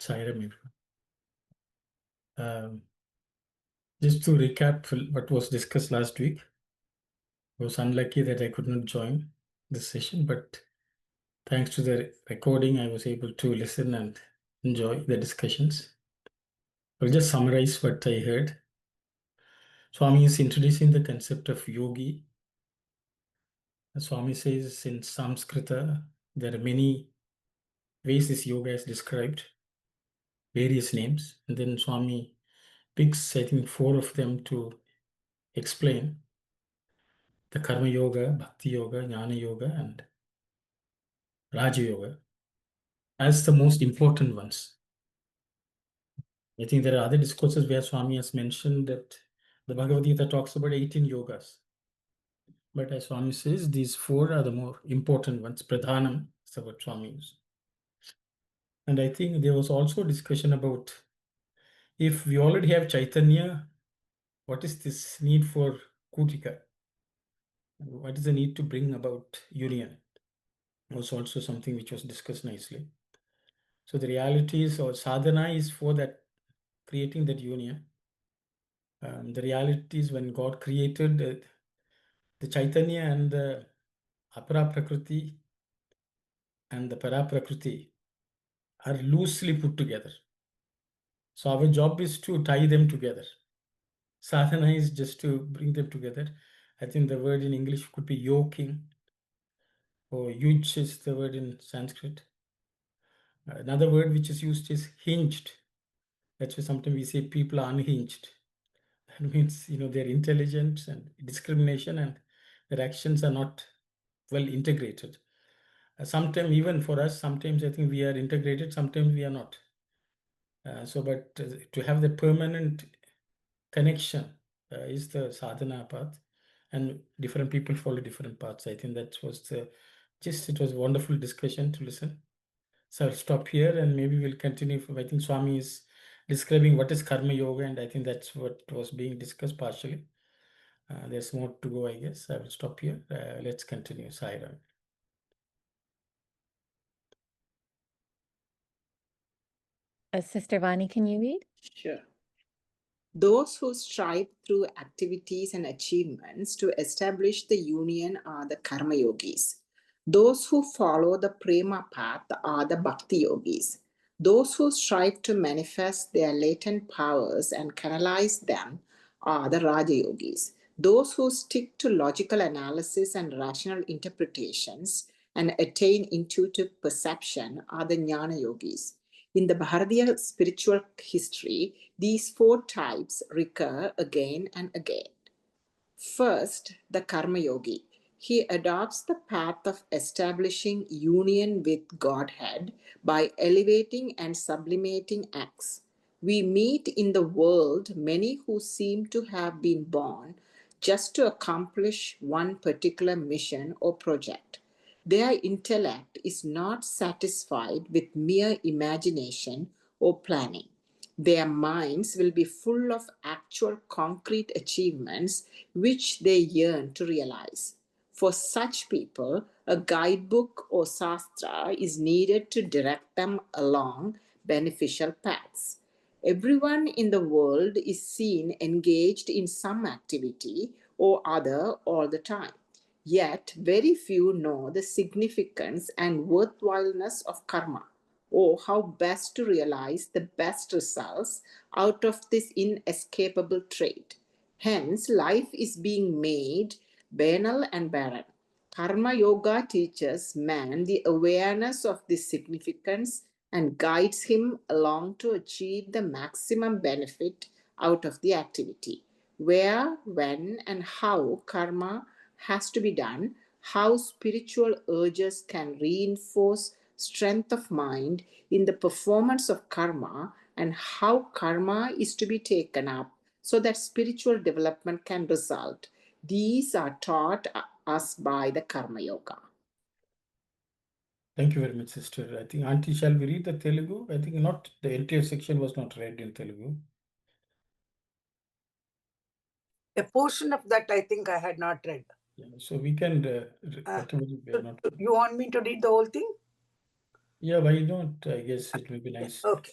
Sairam. Just to recap what was discussed last week, I was unlucky that I could not join this session, but thanks to the recording, I was able to listen and enjoy the discussions. I'll just summarize what I heard. Swami is introducing the concept of yogi. Swami says in Sanskrita, there are many ways this yoga is described, various names, and then Swami picks, I think, 4 of them to explain the Karma Yoga, Bhakti Yoga, Jnana Yoga, and Raja Yoga as the most important ones. I think there are other discourses where Swami has mentioned that the Bhagavad Gita talks about 18 yogas. But as Swami says, these 4 are the more important ones. Pradhanam is what Swami used. And I think there was also discussion about if we already have Chaitanya, what is this need for Kutika? What is the need to bring about union? Was also something which was discussed nicely. So the reality is, or sadhana is for that, creating that union. The reality is when God created the Chaitanya and the Apara Prakriti and the Para Prakriti are loosely put together. So our job is to tie them together. Sadhana is just to bring them together. I think the word in English could be yoking, or yuj is the word in Sanskrit. Another word which is used is hinged. That's why sometimes we say people are unhinged. That means, they're intelligent and discrimination and their actions are not well integrated. Sometimes, even for us, sometimes I think we are integrated, sometimes we are not. But to have the permanent connection is the sadhana path, and different people follow different paths. I think that was it was a wonderful discussion to listen. So I'll stop here and maybe we'll continue. I think Swami is describing what is Karma Yoga, and I think that's what was being discussed partially. There's more to go, I guess. I will stop here. Let's continue. Sairam. Sister Vani, can you read? Sure. Those who strive through activities and achievements to establish the union are the Karma Yogis. Those who follow the Prema path are the Bhakti Yogis. Those who strive to manifest their latent powers and canalize them are the Raja Yogis. Those who stick to logical analysis and rational interpretations and attain intuitive perception are the Jnana Yogis. In the Bharatiya spiritual history, these 4 types recur again and again. First, the Karma Yogi. He adopts the path of establishing union with Godhead by elevating and sublimating acts. We meet in the world many who seem to have been born just to accomplish one particular mission or project. Their intellect is not satisfied with mere imagination or planning. Their minds will be full of actual concrete achievements which they yearn to realize. For such people, a guidebook or sastra is needed to direct them along beneficial paths. Everyone in the world is seen engaged in some activity or other all the time. Yet, very few know the significance and worthwhileness of karma, or how best to realize the best results out of this inescapable trait. Hence, life is being made banal and barren. Karma Yoga teaches man the awareness of this significance and guides him along to achieve the maximum benefit out of the activity. Where, when, and how karma has to be done, how spiritual urges can reinforce strength of mind in the performance of karma, and how karma is to be taken up so that spiritual development can result. These are taught us by the Karma Yoga. Thank you very much, sister. I think, Auntie, shall we read the Telugu? I think not, the entire section was not read in Telugu. A portion of that I think I had not read. Yeah, so we can, you want me to read the whole thing? Yeah, why not? I guess it will be nice. Okay.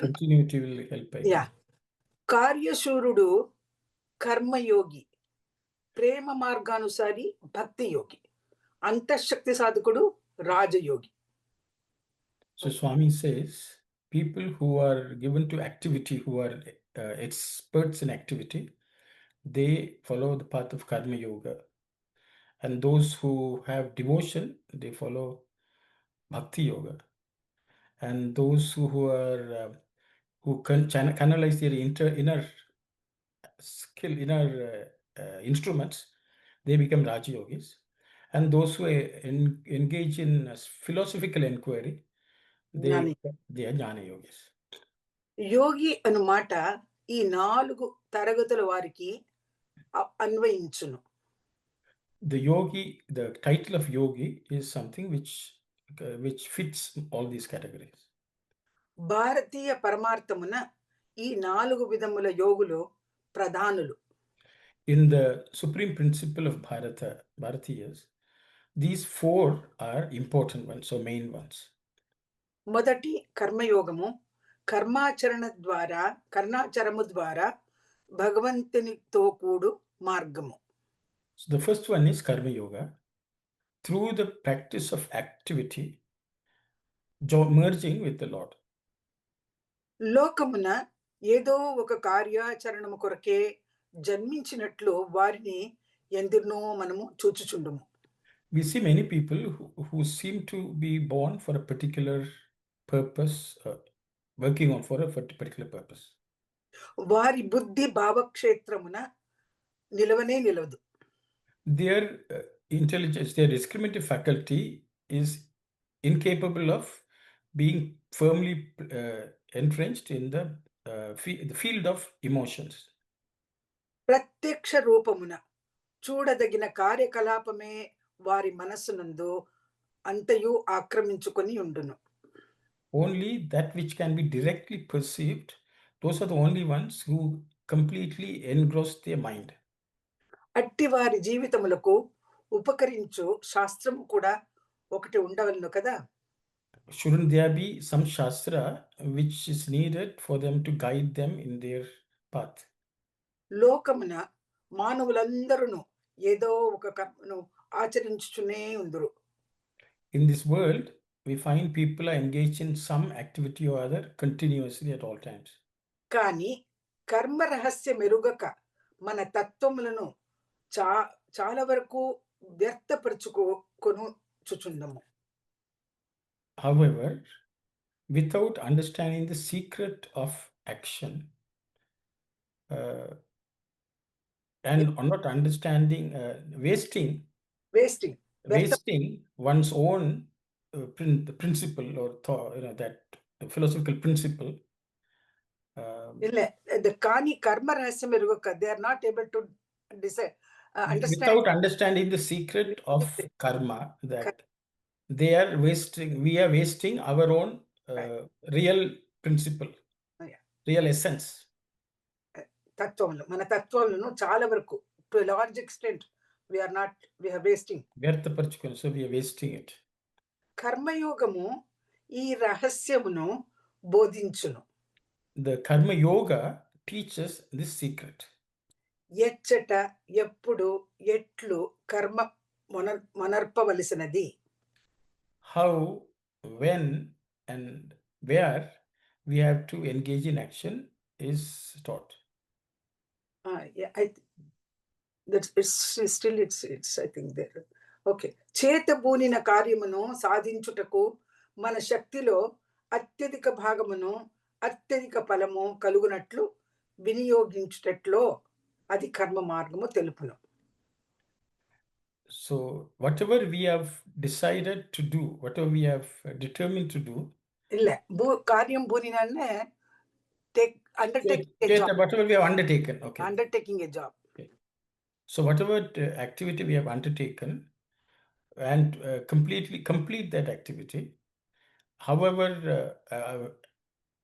Continuity will help, I Yeah. guess. కార్యశూరుడు కర్మయోగి, ప్రేమ మార్గానుసారి భక్తి యోగి, అంతఃశక్తి సాధకుడు రాజయోగి. So Swami says, people who are given to activity, who are experts in activity, they follow the path of karma yoga. And those who have devotion, they follow bhakti yoga. And those who are who can canalize their inner skill, inner instruments, they become Raja Yogis. And those who engage in philosophical inquiry, జ్ఞాని. they are Jnana Yogis. యోగి అను మాట ఈ 4 తరగతుల వారికి అన్వయించును. The yogi, the title of yogi is something which fits all these categories. భారతీయ పరమార్థమున ఈ 4 విధముల యోగులు ప్రధానులు. In the supreme principle of Bharatiyas, these 4 are important ones, so main ones. మొదటి కర్మయోగము, కర్ణాచరము ద్వారా భగవంతునితో కూడు మార్గము. So the first one is Karma Yoga. Through the practice of activity, merging with the Lord. లోకమున ఏదో ఒక కార్యాచరణము కొరకే జన్మించినట్లు వారిని ఎందరినో మనము చూచుచుండుము. We see many people who seem to be born for a particular purpose, working on for a particular purpose. వారి బుద్ధి భావక్షేత్రమున నిలవనే నిలవదు. Their intelligence, their discriminative faculty is incapable of being firmly entrenched in the field of emotions. ప్రత్యక్ష రూపమున చూడదగిన కార్యకలాపమే వారి మనస్సునందు అంతయు ఆక్రమించుకొని ఉండును. Only that which can be directly perceived, those are the only ones who completely engross their mind. అట్టి వారి జీవితములకు ఉపకరించు శాస్త్రము కూడా ఒకటి ఉండవలను కదా. Shouldn't there be some shastra which is needed for them to guide them in their path? లోకమున మానవులందరూ ఏదో ఒక కర్మను ఆచరించుచునే ఉందురు. In this world, we find people are engaged in some activity or other continuously at all times. కానీ కర్మ రహస్యం ఎరుగక మన తత్వములను చాలా వరకు వ్యర్థపరచుకొనుచుచుండము. However, without understanding the secret of action, and not understanding, wasting one's own principle or thought, that philosophical principle. కానీ కర్మ రహస్యం ఎరుగక they are not able to understand. Without understanding the secret of karma, that we are wasting our own real principle, real essence. మన తత్వములను చాలా వరకు to a large extent we are wasting. So we are wasting it. కర్మయోగము ఈ రహస్యమును బోధించును. The karma yoga teaches this secret. ఎచ్చట ఎప్పుడు ఎట్లు కర్మ మనర్పవలసినది, how, when and where we have to engage in action is taught. It's I think there. Okay. చేతబూనిన కార్యమును సాధించుటకు మన శక్తిలో అత్యధిక భాగమును అత్యధిక ఫలము కలుగునట్లు వినియోగించుటట్లో అది కర్మ మార్గము తెలుపును. So whatever we have decided to do, whatever we have determined to do, కార్యం బూనినన్నే whatever we have undertaken, okay, undertaking a job. Okay. So whatever activity we have undertaken and complete that activity, however,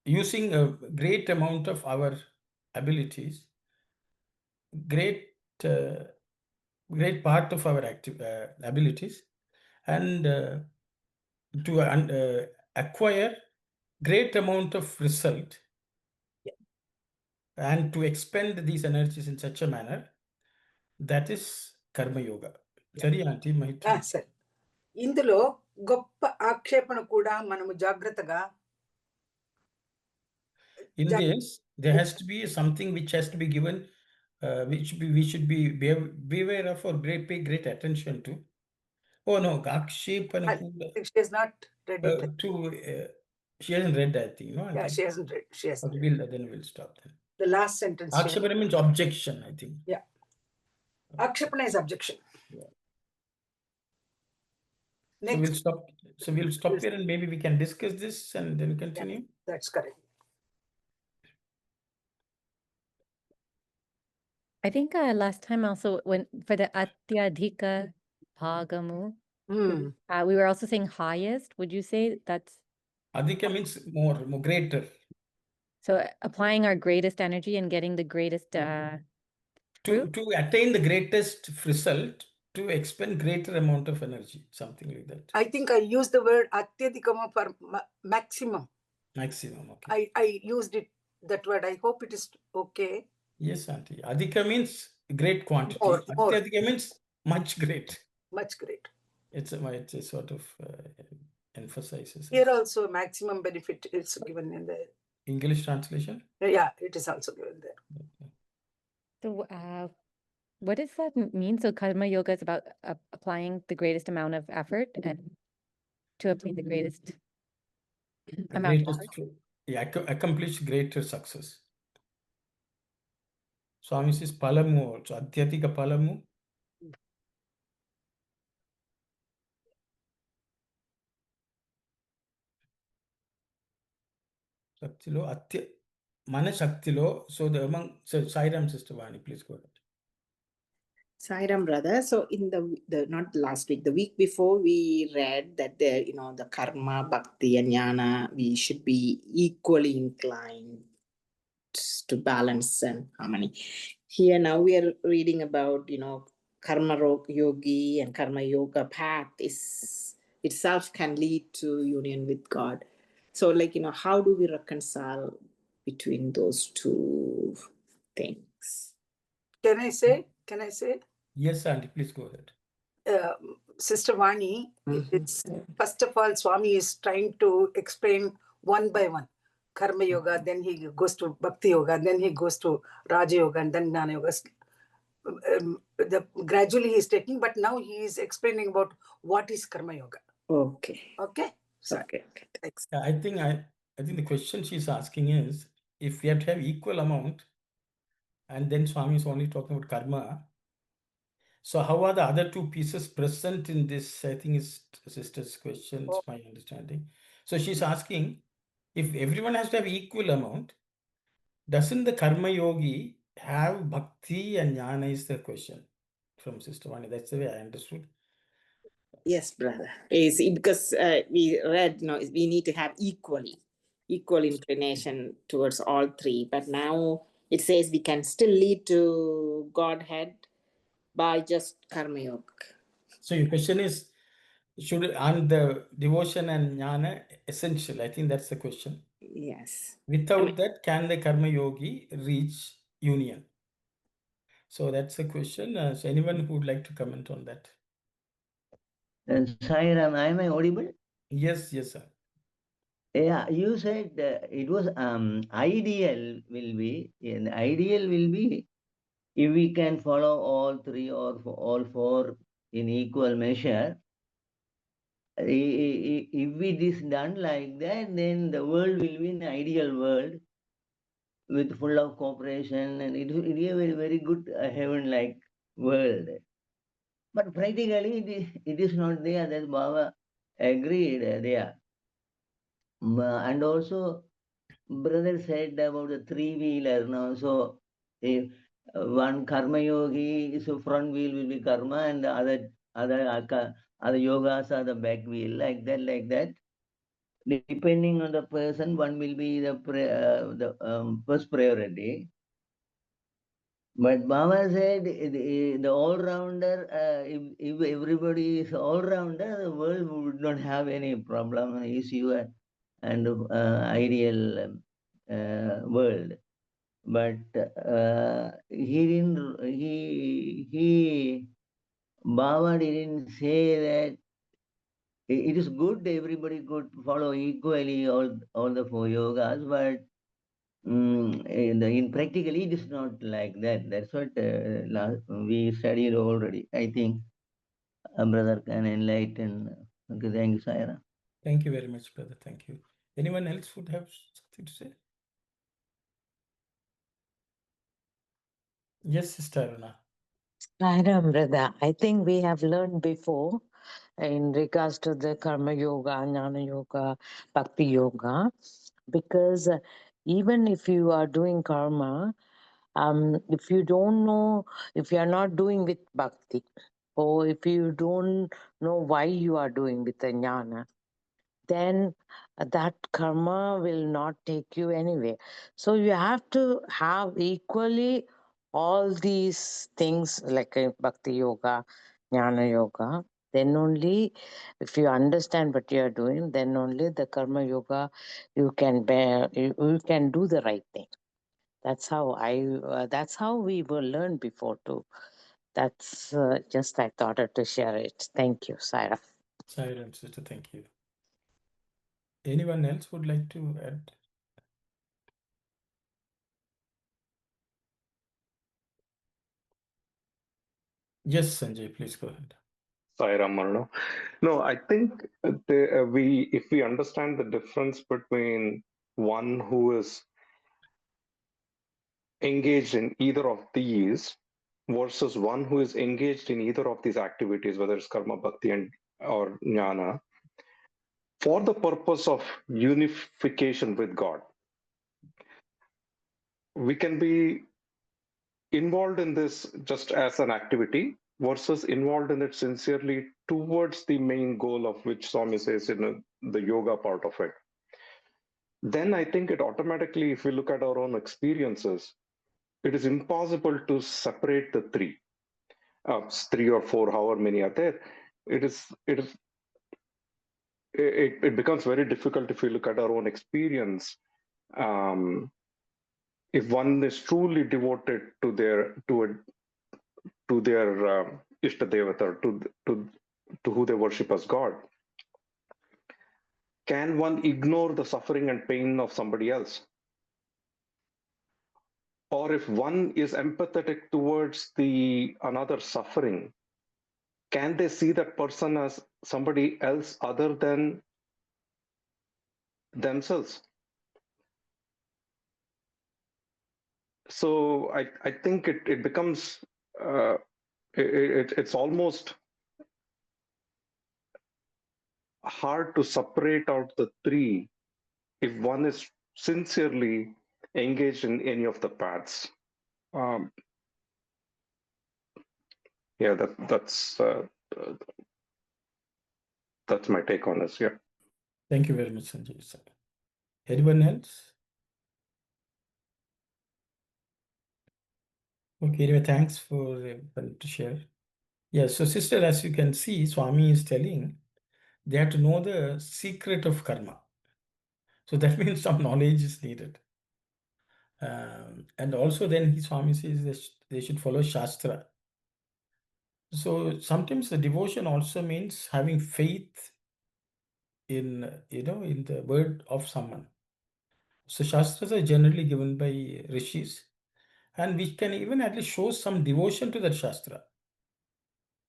using a great amount of our abilities, great part of our abilities, and to acquire great amount of result and to expend these energies in such a manner, that is karma yoga. Sorry, auntie, my turn. సరే ఇందులో గొప్ప ఆక్షేపణ కూడా మనము జాగ్రత్తగా In this, there has to be something which has to be given, we should be beware of or pay great attention to. Oh no, akshepana kuda, she has not read it. she hasn't read, I think, no? Yeah, she hasn't read. She hasn't Okay, read. then we'll stop then. The last sentence. Akshepana means objection, I think. Yeah. Akshepana is objection. Yeah. Next. So we'll stop here and maybe we can discuss this and then continue. Yeah, that's correct. I think last time also when for the Atyadhika Bhagamu, we were also saying highest. Would you say that's Adhika means more greater. so applying our greatest energy and getting the greatest To attain the greatest result, to expend greater amount of energy, something like that. I think I used the word atyadhikama for maximum. Maximum, okay. I used it, that word. I hope it is okay. Yes, auntie. Adhika means great quantity. More. Atyadhika means much great. Much great. It's a sort of emphasizes. Here also maximum benefit is given in the English translation? Yeah, it is also given there. Okay. So what does that mean? So karma yoga is about applying the greatest amount of effort and to obtain the greatest amount of effort. Accomplish greater success. Swami says palamu also. Adhyatika palamu. Shaktilo, Mana Shaktilo. So Sai Ram, Sister Vani, please go ahead. Sai Ram, brother. So in the not last week, the week before, we read that there, the karma, bhakti, and jnana, we should be equally inclined to balance and harmony. Here now we are reading about, karma yogi and karma yoga path is itself can lead to union with God. So how do we reconcile between those two things? Can I say? Yes, auntie, please go ahead. Sister Vani, it's, first of all, Swami is trying to explain one by one. Karma yoga, then he goes to bhakti yoga, then he goes to raja yoga, and then jnana yoga. Gradually he is taking, but now he is explaining about what is karma yoga. Okay. So, okay. Thanks. I think the question she's asking is, if we have to have equal amount, and then Swami is only talking about karma, so how are the other two pieces present in this? I think is sister's question, it's my understanding. So she's asking, if everyone has to have equal amount, doesn't the karma yogi have bhakti and jnana is the question from Sister Vani. That's the way I understood. Yes, brother. Because we read, we need to have equal inclination towards all three. But now it says we can still lead to Godhead by just karma yoga. So your question is, aren't the devotion and jnana essential? I think that's the question. Yes. Without that, can the karma yogi reach union? So that's the question. So anyone who would like to comment on that? Sai Ram, am I audible? Yes, sir. Yeah, you said it was ideal will be if we can follow all three or all four in equal measure. If it is done like that, then the world will be an ideal world with full of cooperation, and it will be a very, very good heaven-like world. But practically, it is not there. That Baba agreed there. And also, brother said about the three-wheeler now. So, if one karma yogi, so front wheel will be karma, and the other yogas are the back wheel, like that. Depending on the person, one will be the first priority. But Baba said the all-rounder, if everybody is all-rounder, the world would not have any problem, issue, and ideal world. But he didn't. Baba didn't say that it is good everybody could follow equally all the 4 yogas, but in practically it is not like that. That's what we studied already. I think a brother can enlighten. Okay, thank you, Saira. Thank you very much, brother. Thank you. Anyone else would have something to say? Yes, Sister Aruna. Sairam, brother. I think we have learned before in regards to the Karma Yoga, Jnana Yoga, Bhakti Yoga, because even if you are doing karma, if you don't know, if you are not doing with Bhakti, or if you don't know why you are doing with the Jnana, then that karma will not take you anywhere. So you have to have equally all these things like Bhakti Yoga, Jnana Yoga. Then only, if you understand what you are doing, then only the Karma Yoga you can bear. You can do the right thing. That's how that's how we were learned before too. That's just I thought to share it. Thank you, Saira. Silence, sister. Thank you. Anyone else would like to add? Yes, Sanjay, please go ahead. Sai Ramarno. No, I think if we understand the difference between one who is engaged in either of these versus one who is engaged in either of these activities, whether it's karma, bhakti, or jnana, for the purpose of unification with God, we can be involved in this just as an activity versus involved in it sincerely towards the main goal of which Swami says in the yoga part of it. Then I think it automatically, if we look at our own experiences, it is impossible to separate the three. 3 or 4, however many are there. It becomes very difficult if we look at our own experience. If one is truly devoted to their Ishta Devata, to who they worship as God, can one ignore the suffering and pain of somebody else? Or if one is empathetic towards another suffering, can they see that person as somebody else other than themselves? So I think it becomes it's almost hard to separate out the three if one is sincerely engaged in any of the paths. Yeah, that's my take on this. Yeah. Thank you very much, Sanjay. Sir. Anyone else? Okay, anyway, thanks for to share. Yeah, so sister, as you can see, Swami is telling they have to know the secret of karma. So that means some knowledge is needed. And also then Swami says they should follow Shastra. So sometimes the devotion also means having faith in, in the word of someone. So Shastras are generally given by rishis, and we can even at least show some devotion to that Shastra.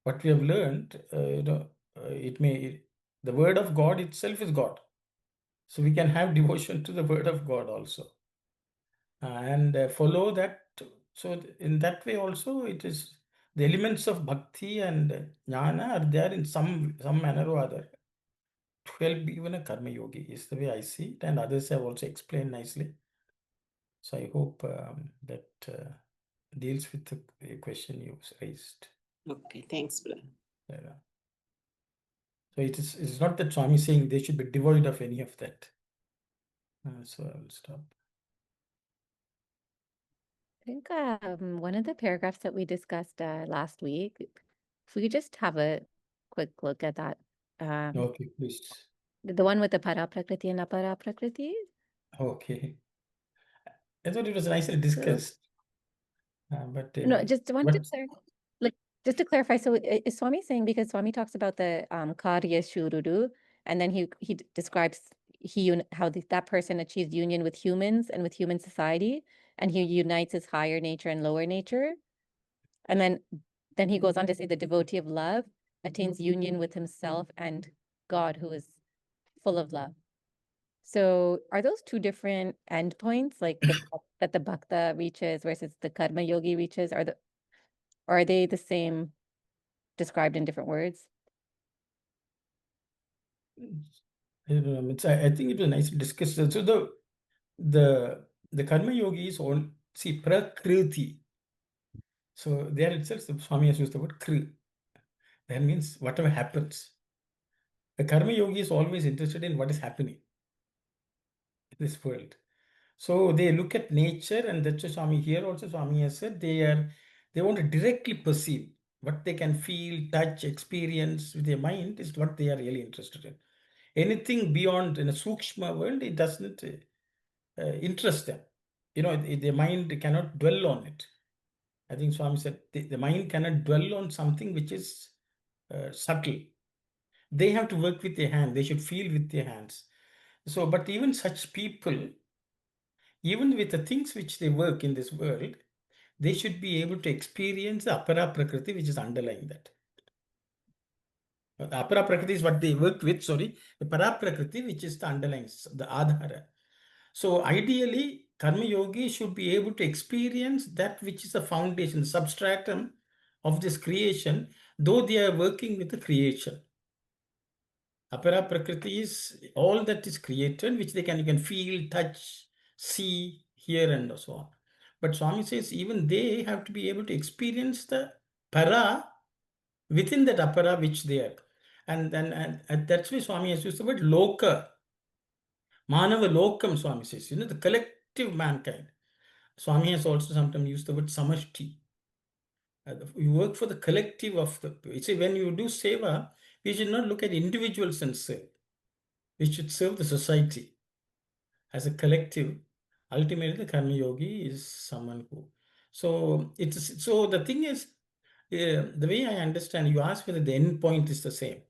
What we have learned, the word of God itself is God. So we can have devotion to the word of God also. And follow that. So in that way also it is the elements of bhakti and jnana are there in some manner or other to help even a karma yogi is the way I see it, and others have also explained nicely. So I hope that deals with the question you raised. Okay, thanks, brother. Yeah. So it's not that Swami is saying they should be devoid of any of that. So I will stop. I think one of the paragraphs that we discussed last week, if we could just have a quick look at that. Okay, please. The one with the para prakriti and apara prakriti. Okay. I thought it was nicely discussed. But No, just wanted to what clarify. Like, just to clarify, so is Swami saying, because Swami talks about the karya shururu, and then he describes how that person achieves union with humans and with human society, and he unites his higher nature and lower nature, and then he goes on to say the devotee of love attains union with himself and God, who is full of love. So are those two different endpoints, like that the bhakta reaches versus the karma yogi reaches? Or are they the same, described in different words? I think it was nicely discussed. So the karma yogi is all, see, prakriti. So there itself, the Swami has used the word kri. That means whatever happens. The karma yogi is always interested in what is happening in this world. So they look at nature, and that's what Swami here also Swami has said they want to directly perceive what they can feel, touch, experience with their mind is what they are really interested in. Anything beyond in a sukshma world, it doesn't interest them. Their mind cannot dwell on it. I think Swami said the mind cannot dwell on something which is subtle. They have to work with their hand. They should feel with their hands. So, but even such people, even with the things which they work in this world, they should be able to experience the apara prakriti which is underlying that. The apara prakriti is what they work with, sorry. The para prakriti, which is the underlying, the adhara. So ideally, karma yogi should be able to experience that which is the foundation, the substratum of this creation, though they are working with the creation. Apara prakriti is all that is created, which you can feel, touch, see, hear, and so on. But Swami says even they have to be able to experience the para within that apara which they are. And that's why Swami has used the word loka. Manava lokam, Swami says, the collective mankind. Swami has also sometimes used the word samashti. You work for the collective of the. You see, when you do seva, we should not look at individuals and serve. We should serve the society as a collective. Ultimately, the karma yogi is someone who. So the thing is, the way I understand, you ask whether the end point is the same.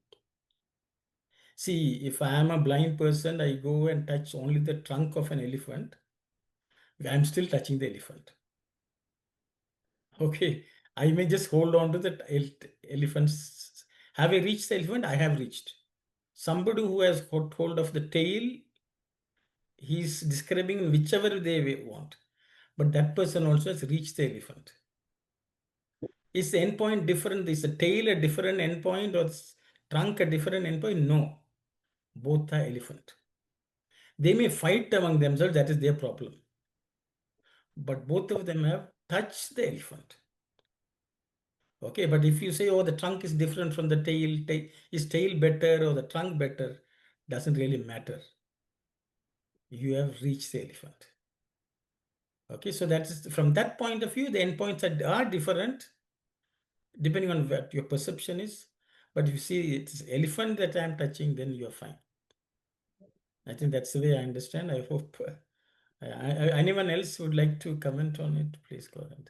See, if I am a blind person, I go and touch only the trunk of an elephant, I'm still touching the elephant. Okay, I may just hold on to the elephant's. Have I reached the elephant? I have reached. Somebody who has got hold of the tail, he's describing whichever they want. But that person also has reached the elephant. Is the endpoint different? Is the tail a different endpoint or the trunk a different endpoint? No. Both are elephant. They may fight among themselves, that is their problem. But both of them have touched the elephant. Okay, but if you say, oh, the trunk is different from the tail, is tail better or the trunk better, doesn't really matter. You have reached the elephant. Okay, so that's from that point of view, the endpoints are different depending on what your perception is. But if you see it's elephant that I'm touching, then you're fine. I think that's the way I understand. I hope anyone else would like to comment on it, please go ahead.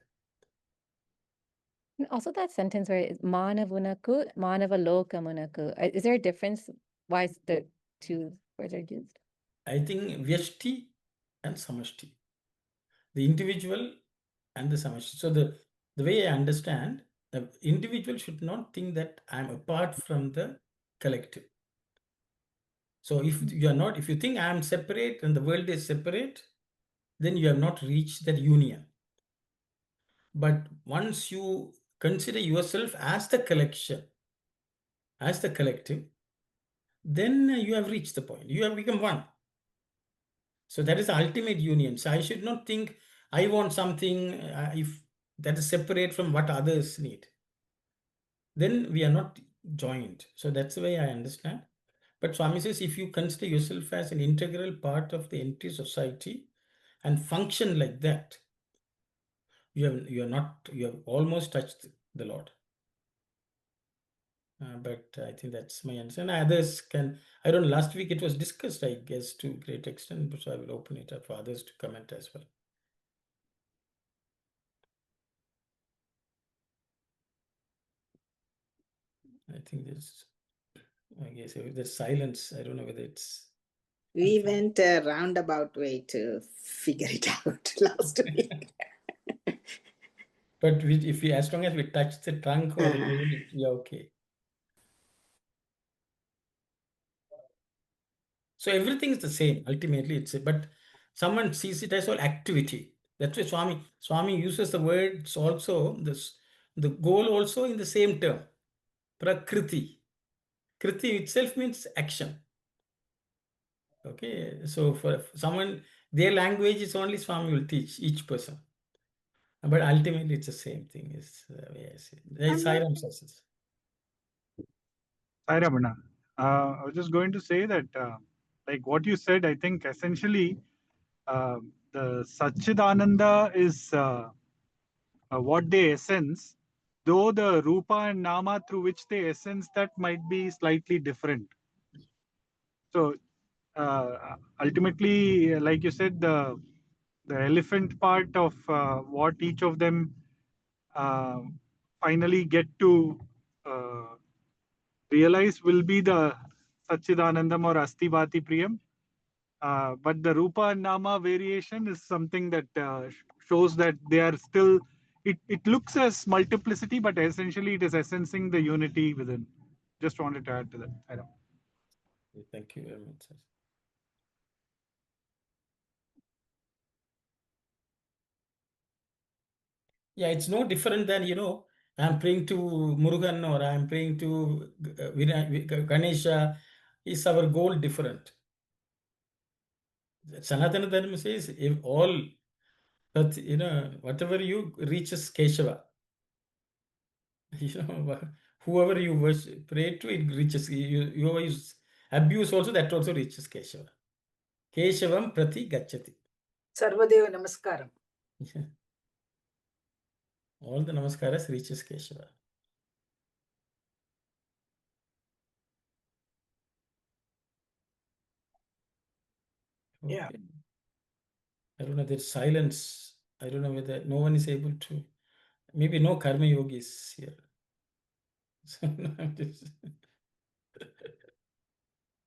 And also that sentence where it's manavunaku, manavalokamunaku. Is there a difference? Why is the two words are used? I think vyashti and samashti, the individual and the samashti. So the way I understand, the individual should not think that I'm apart from the collective. So if you think I'm separate and the world is separate, then you have not reached that union. But once you consider yourself as the collection, as the collective, then you have reached the point. You have become one. So that is the ultimate union. So I should not think I want something if that is separate from what others need. Then we are not joined. So that's the way I understand. But Swami says if you consider yourself as an integral part of the entire society and function like that, you have almost touched the Lord. But I think that's my understanding. Others can, I don't know, last week it was discussed, I guess, to a great extent, so I will open it up for others to comment as well. I think I guess there's silence. I don't know whether it's. We went a roundabout way to figure it out last week. But if we, as long as we touch the trunk or yeah, okay. So everything is the same. Ultimately, but someone sees it as all activity. That's why Swami uses the words also, the goal also in the same term. Prakriti. Kriti itself means action. Okay, so for someone, their language is only Swami will teach each person. But ultimately, it's the same thing. Is the way I see it. It's Sairam Sasas. Hi, Ramana. I was just going to say that, like what you said, I think essentially the Satchidananda is what they essence, though the Rupa and Nama through which they essence that might be slightly different. So ultimately, like you said, the elephant part of what each of them finally get to realize will be the Satchidanandam or Astivati Priyam. But the Rupa and Nama variation is something that shows that they are still, it looks as multiplicity, but essentially it is essencing the unity within. Just wanted to add to that. I don't. Thank you very much, sir. Yeah, it's no different than, I'm praying to Murugan or I'm praying to Ganesha. Is our goal different? Sanatana Dharma says if all, but whatever you reaches Keshava. Whoever you worship, pray to, it reaches. You use abuse also, that also reaches Keshava. Keshavam prati gacchati. Sarvadeva namaskaram. All the namaskaras reaches Keshava. Okay. Yeah. I don't know, there's silence. I don't know whether no one is able to. Maybe no karma yogis here. So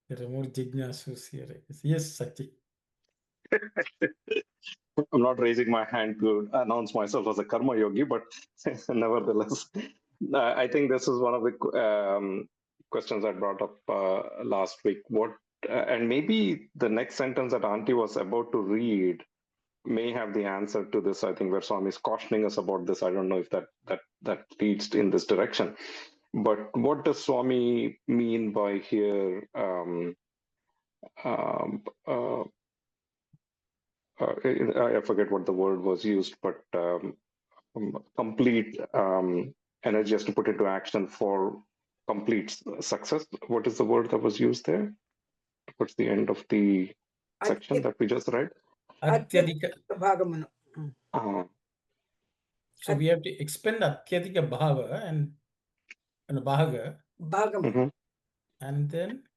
there are more jignasus here. Yes, Sati. I'm not raising my hand to announce myself as a karma yogi, but nevertheless, I think this is one of the questions I brought up last week. And maybe the next sentence that Auntie was about to read may have the answer to this. I think where Swami is cautioning us about this. I don't know if that leads in this direction. But what does Swami mean by here? I forget what the word was used, but complete energy has to put into action for complete success. What is the word that was used there? What's the end of the section that we just read? Atyadika. Bhagamanu. So we have to expend Atyadika Bhava and Bhaga. Bhagam. And then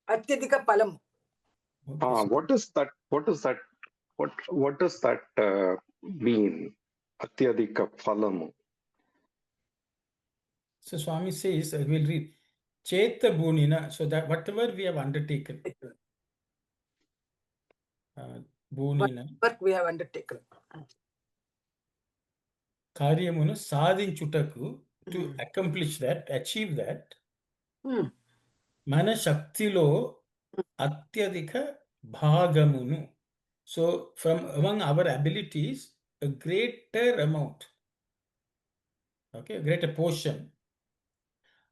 Atyadika Palam. okay, what does that mean? Atyadika Phalam. So Swami says, we'll read Cheta Bhunina, so that whatever we have undertaken, Bhunina, Work we have undertaken. Karyamunu Sadhinchutaku, to accomplish that, achieve that, Mana Shaktilo Atyadika Bhagamunu. So from among our abilities, a greater amount, okay, a greater portion,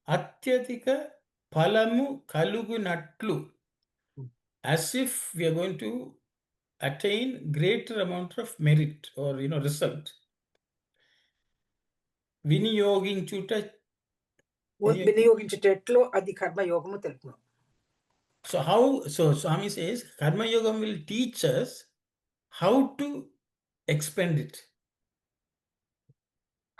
Atyadika Palamu Kalugunatlu, as if we are going to attain greater amount of merit or result. Viniyoginchuta. Viniyoginchutetlo adi karma yogamu telpuno. So Swami says karma yogam will teach us how to expend it.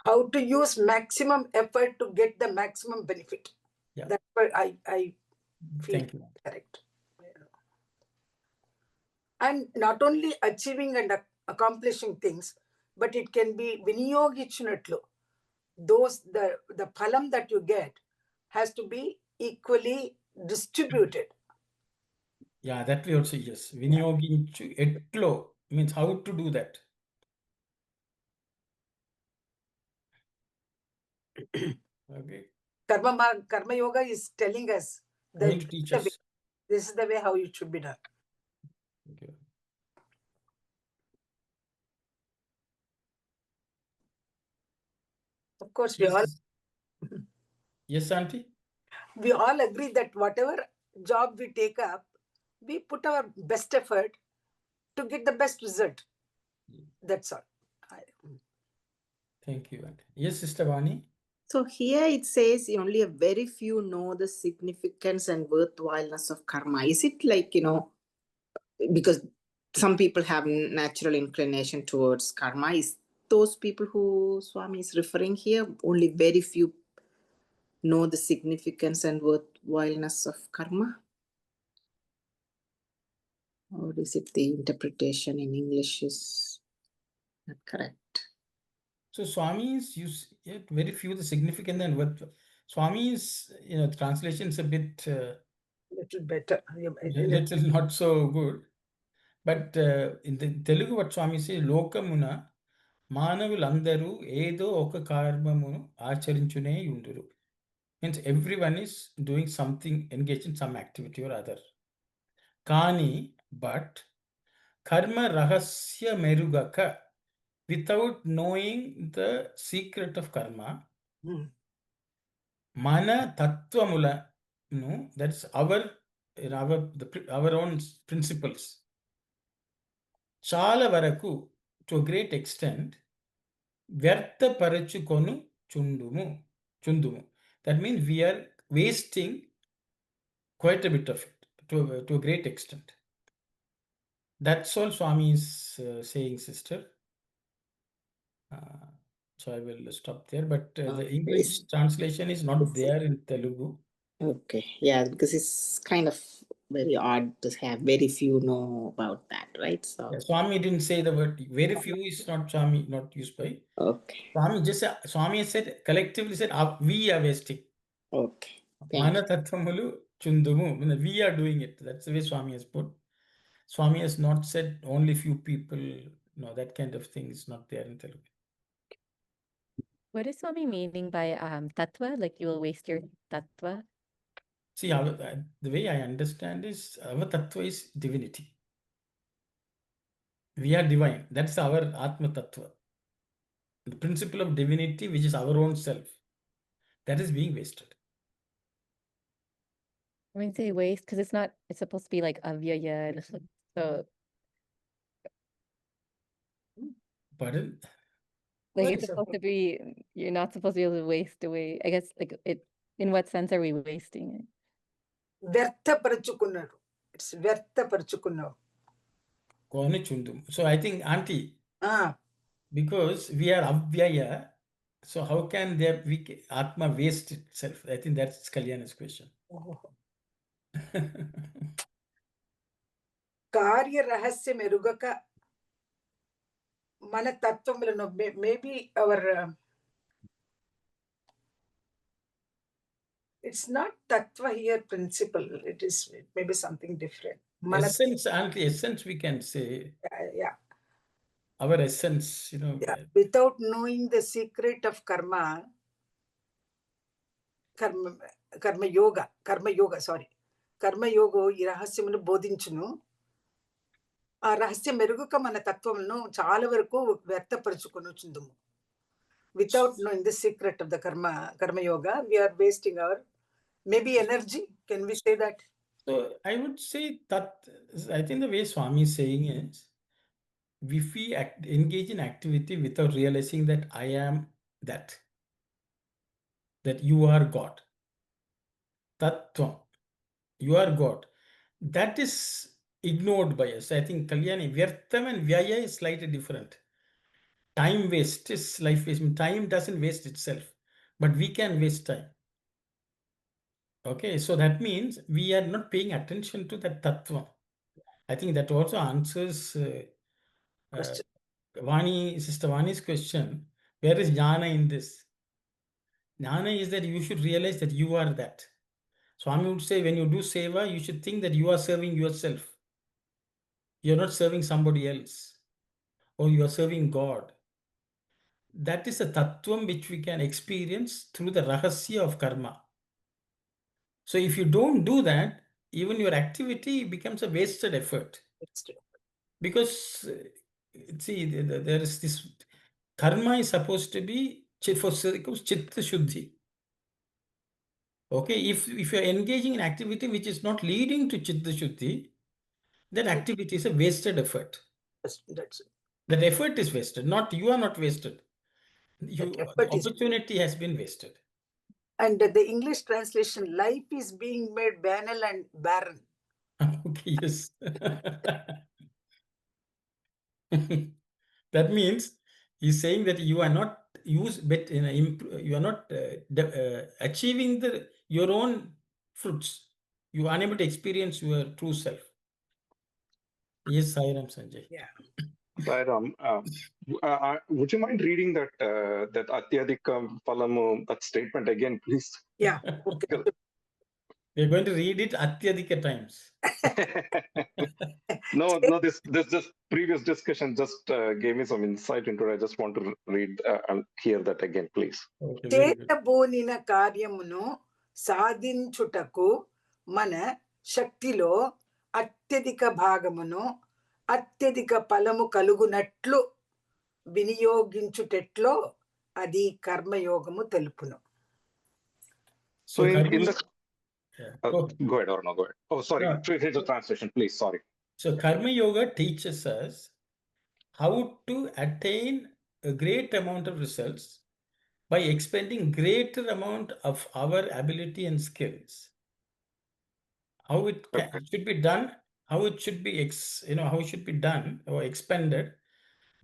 How to use maximum effort to get the maximum benefit. Yeah. That's what I feel. Thank you. Correct. And not only achieving and accomplishing things, but it can be viniyogichinatlu. Those the phalam that you get has to be equally distributed. Yeah, that way also, yes. Vinyoginchu etlo means how to do that. Okay. Karma yoga is telling us Going that to teach us. this is the way how it should be done. Okay. Of course, Yes, Auntie? we all agree that whatever job we take up, we put our best effort to get the best result. That's all. Thank you, Auntie. Yes, Sister Vani? So here it says only a very few know the significance and worthwhileness of karma. Is it like, because some people have natural inclination towards karma, is those people who Swami is referring here, only very few know the significance and worthwhileness of karma? Or is it the interpretation in English is not correct? So Swami's use very few the significant and what Swami's translation is a bit Little better. little not so good. But in the Telugu what Swami says, Lokamuna మానవులందరూ ఏదో ఒక కర్మమును ఆచరించునే ఉండురు. Means everyone is doing something, engaged in some activity or other. కానీ but కర్మ రహస్య మెరుగక, without knowing the secret of karma, మన తత్వములను, that's our own principles, చాలా వరకు, to a great extent, వ్యర్థపరచుకొను చుందుము. That means we are wasting quite a bit of it to a great extent. That's all Swami is saying, sister. So I will stop there. But the English translation is not there in Telugu. Okay, yeah, because it's kind of very odd to have very few know about that, right? So Yeah, Swami didn't say the word very few is not Swami, not used by. okay, Swami said collectively said we are wasting. okay. Thank Mana you. tattvamulu chundumu. We are doing it. That's the way Swami has put. Swami has not said only few people. No, that kind of thing is not there in Telugu. What is Swami meaning by tattva? Like you will waste your tattva? See, the way I understand is our tattva is divinity. We are divine. That's our Atma Tattva. The principle of divinity, which is our own self, that is being wasted. I mean, say waste because it's supposed to be like avyaya. So Pardon? like it's supposed to be, you're not supposed to be able to waste away. I guess like in what sense are we wasting it? వ్యర్థపరచుకున్నారు. It's వ్యర్థపరచుకున్నారు. So I think, Auntie, because we are avyaya, so how can Atma waste itself? I think that's Kalyana's question. కార్య రహస్యం ఎరుగక మన తత్వములను, maybe our it's not tattva here principle, it is maybe something different. Essence, Auntie, essence we can say. Yeah. Our essence, Yeah. Without knowing the secret of karma yoga, కర్మ యోగం ఈ రహస్యమును బోధించును. ఆ రహస్యం మెరుగుక మన తత్వములను చాలా వరకు వ్యర్థపరుచుకొనుచుందుము. Without knowing the secret of the karma yoga, we are wasting our maybe energy. Can we say that? So I would say that I think the way Swami is saying is, if we engage in activity without realizing that I am that you are God, Tattvam, you are God, that is ignored by us. I think Kalyani, Vyartham and Vyaya is slightly different. Time waste is life waste. Time doesn't waste itself, but we can waste time. Okay, so that means we are not paying attention to the tattva. I think that also answers Question. Sister Vani's question. Where is jnana in this? Jnana is that you should realize that you are that. Swami would say when you do seva, you should think that you are serving yourself. You're not serving somebody else, or you are serving God. That is a tattvam which we can experience through the rahasya of karma. So if you don't do that, even your activity becomes a wasted effort. Because, see, there is this karma is supposed to be for chitta shuddhi. Okay, if you're engaging in activity which is not leading to chitta shuddhi, that activity is a wasted effort. That's it. That effort is wasted. Not you are not wasted. That The effort is. opportunity has been wasted. And the English translation, life is being made banal and barren. Okay, yes. That means he's saying that you are not you are not achieving your own fruits. You are unable to experience your true self. Yes, Sairam Sanjay. Yeah. Sairam, would you mind reading that that Atyadika Palamu, that statement again, please? Yeah. Okay. We're going to read it Atyadika times. No, this previous discussion just gave me some insight into it. I just want to read and hear that again, please. Okay, very good. చేతబోనిన కార్యమును సాధించుటకు మన శక్తిలో అత్యధిక భాగమును అత్యధిక ఫలము కలుగునట్లు వినియోగించుటెట్లో అది కర్మయోగము తెలుపును. So in the go ahead or no, go ahead. Oh, sorry. No. Here's the translation, please. Sorry. So Karma Yoga teaches us how to attain a great amount of results by expending greater amount of our ability and skills. How it should be done, how it should be how it should be done or expended,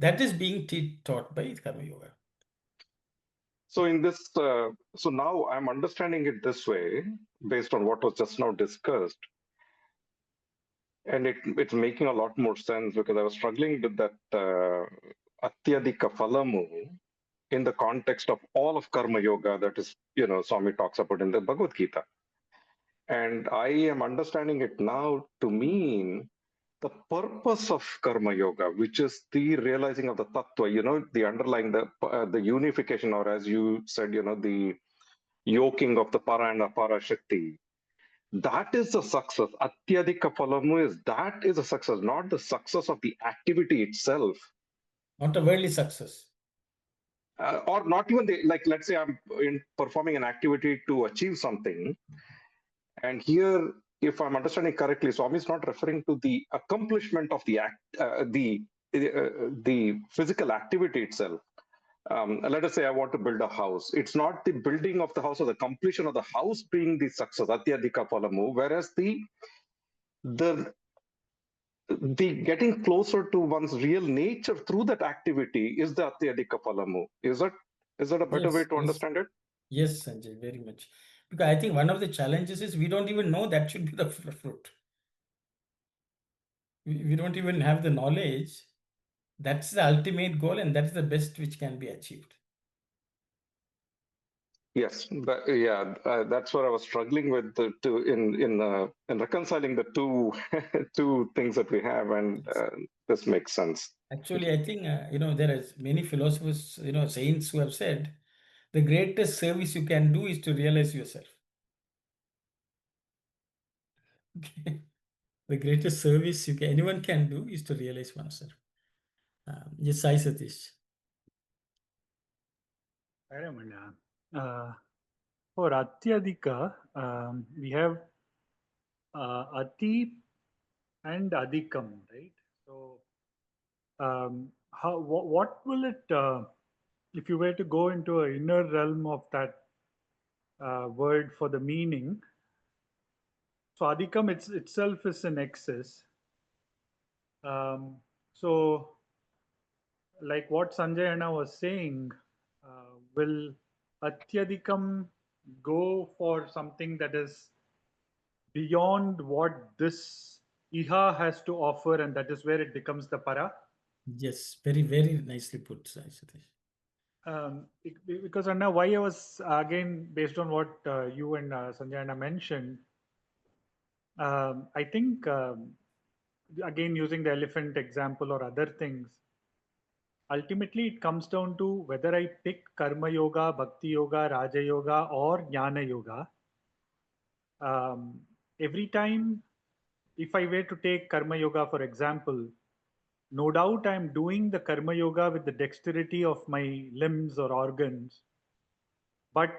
that is being taught by Karma Yoga. So in this, so now I'm understanding it this way, based on what was just now discussed. And it's making a lot more sense because I was struggling with that Atyadika Phalamu in the context of all of Karma Yoga that is, Swami talks about in the Bhagavad Gita. And I am understanding it now to mean the purpose of Karma Yoga, which is the realizing of the Tattva, the underlying, the unification, or as you said, the yoking of the Para and Apara Shakti. That is the success. Atyadika Phalamu that is a success, not the success of the activity itself. Not a worldly success. Or not even let's say I'm performing an activity to achieve something. And here, if I'm understanding correctly, Swami is not referring to the accomplishment of the the physical activity itself. Let us say I want to build a house. It's not the building of the house or the completion of the house being the success, Atyadika Phalamu, whereas the getting closer to one's real nature through that activity is the Atyadika Phalamu. Is that a better way to understand it? Yes, Sanjay, very much. Because I think one of the challenges is we don't even know that should be the fruit. We don't even have the knowledge. That's the ultimate goal, and that's the best which can be achieved. Yes, that's what I was struggling with in reconciling the two two things that we have, and this makes sense. Actually, I think there are many philosophers, saints who have said the greatest service you can do is to realize yourself. Okay. The greatest service anyone can do is to realize oneself. Yes, Sai Satish. For Atyadika, we have Ati and Adhikam, right? So, what will it, if you were to go into an inner realm of that word for the meaning? So, Adhikam itself is an excess. So, like what Sanjay Anna was saying, will Atyadikam go for something that is beyond what this Iha has to offer, and that is where it becomes the para. Yes, very, very nicely put, Sai Satish. Because Anna, why I was again based on what you and Sanjayana mentioned, I think again using the elephant example or other things, ultimately it comes down to whether I pick Karma Yoga, Bhakti Yoga, Raja Yoga, or Jnana Yoga. Every time, if I were to take Karma Yoga for example, no doubt I'm doing the Karma Yoga with the dexterity of my limbs or organs, but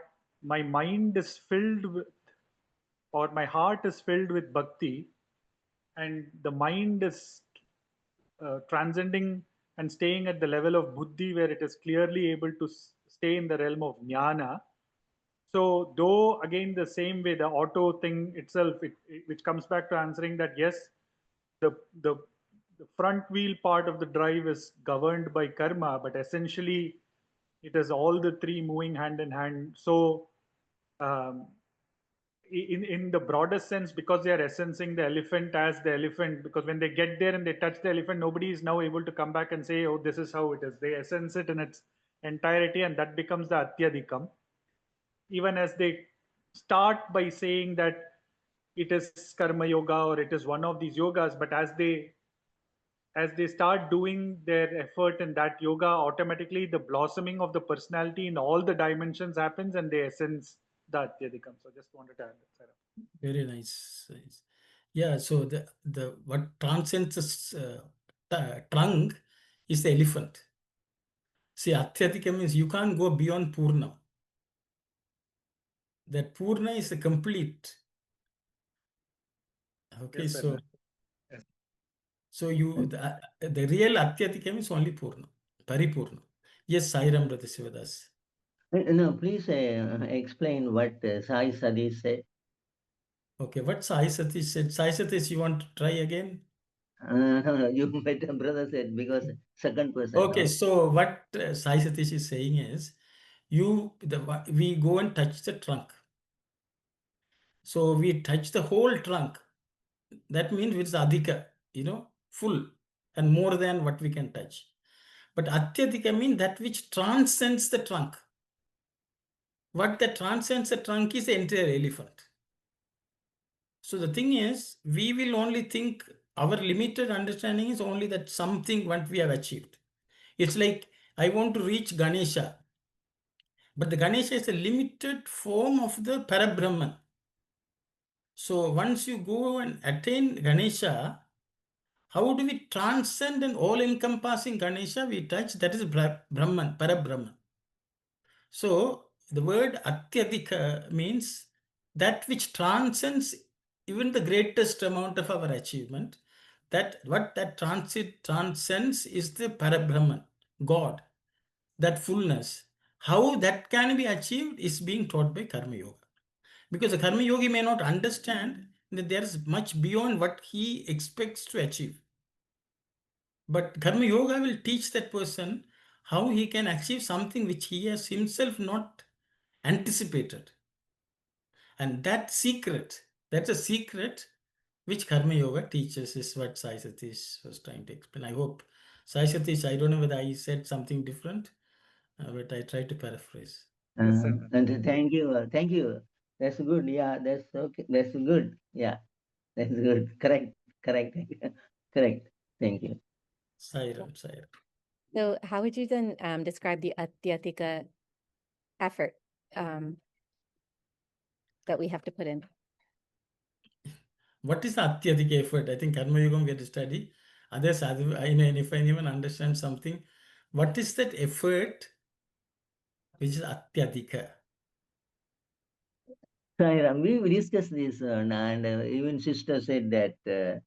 my mind is filled with, or my heart is filled with bhakti, and the mind is transcending and staying at the level of buddhi where it is clearly able to stay in the realm of jnana. So though again the same way the auto thing itself, which comes back to answering that yes, the, the the front wheel part of the drive is governed by karma, but essentially it is all the three moving hand in hand. So um, in the broadest sense, because they are essencing the elephant as the elephant, because when they get there and they touch the elephant, nobody is now able to come back and say, oh, this is how it is. They essence it in its entirety, and that becomes the atyadikam. Even as they start by saying that it is karma yoga or it is one of these yogas, but as they start doing their effort in that yoga, automatically the blossoming of the personality in all the dimensions happens, and they essence the atyadikam. So just wanted to add that, Sarah. Very nice. Yeah, so the what transcends the trunk is the elephant. See, Atyadika means you can't go beyond Purna. That Purna is the complete. Okay, Yes, so yes. so the real Atyadika is only Purna, Paripurna. Yes, Sairam Brother Sivadas. No, please explain what Sai Sadish said. Okay, what Sai Satish said. Sai Satish, you want to try again? No, you better brother said because second person. Okay, No? so what Sai Satish is saying is, we go and touch the trunk. So we touch the whole trunk. That means it's adhika, full and more than what we can touch. But atyadhika means that which transcends the trunk. What that transcends the trunk is the entire elephant. So the thing is, we will only think, our limited understanding is only that something what we have achieved. It's like, I want to reach Ganesha. But the Ganesha is a limited form of the Parabrahman. So once you go and attain Ganesha, how do we transcend an all-encompassing Ganesha we touch? That is Brahman, Parabrahman. So the word Atyadhika means that which transcends even the greatest amount of our achievement. That what that transcends is the Parabrahman, God, that fullness. How that can be achieved is being taught by Karma Yoga. Because the Karma Yogi may not understand that there is much beyond what he expects to achieve. But Karma Yoga will teach that person how he can achieve something which he has himself not anticipated. And that's a secret which Karma Yoga teaches, is what Sai Satish was trying to explain. I hope, Sai Satish, I don't know whether I said something different, but I tried to paraphrase. Yes, And thank you. That's good. Yeah, that's okay. That's good. Yeah, that's good. Correct. Correct. Thank you. Sairam. So how would you then describe the Adhyatika effort that we have to put in? What is the Atyadhika effort? I think Karma Yoga we have to study. Others, if anyone understands something, what is that effort which is Atyadhika? Sairam, we discussed this, and even sister said that the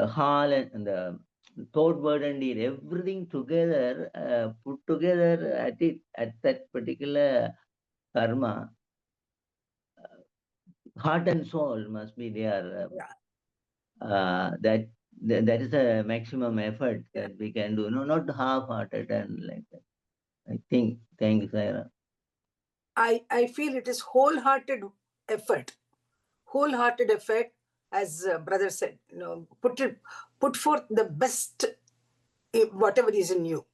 hall and the thought, word, and deed, everything together, put together at that particular karma, heart and soul must be there. That is a maximum effort that we can do. No, not half-hearted and like that. I think. Thank you, Saira. I feel it is wholehearted effort. Wholehearted effort, as brother said, put forth the best, whatever is in you,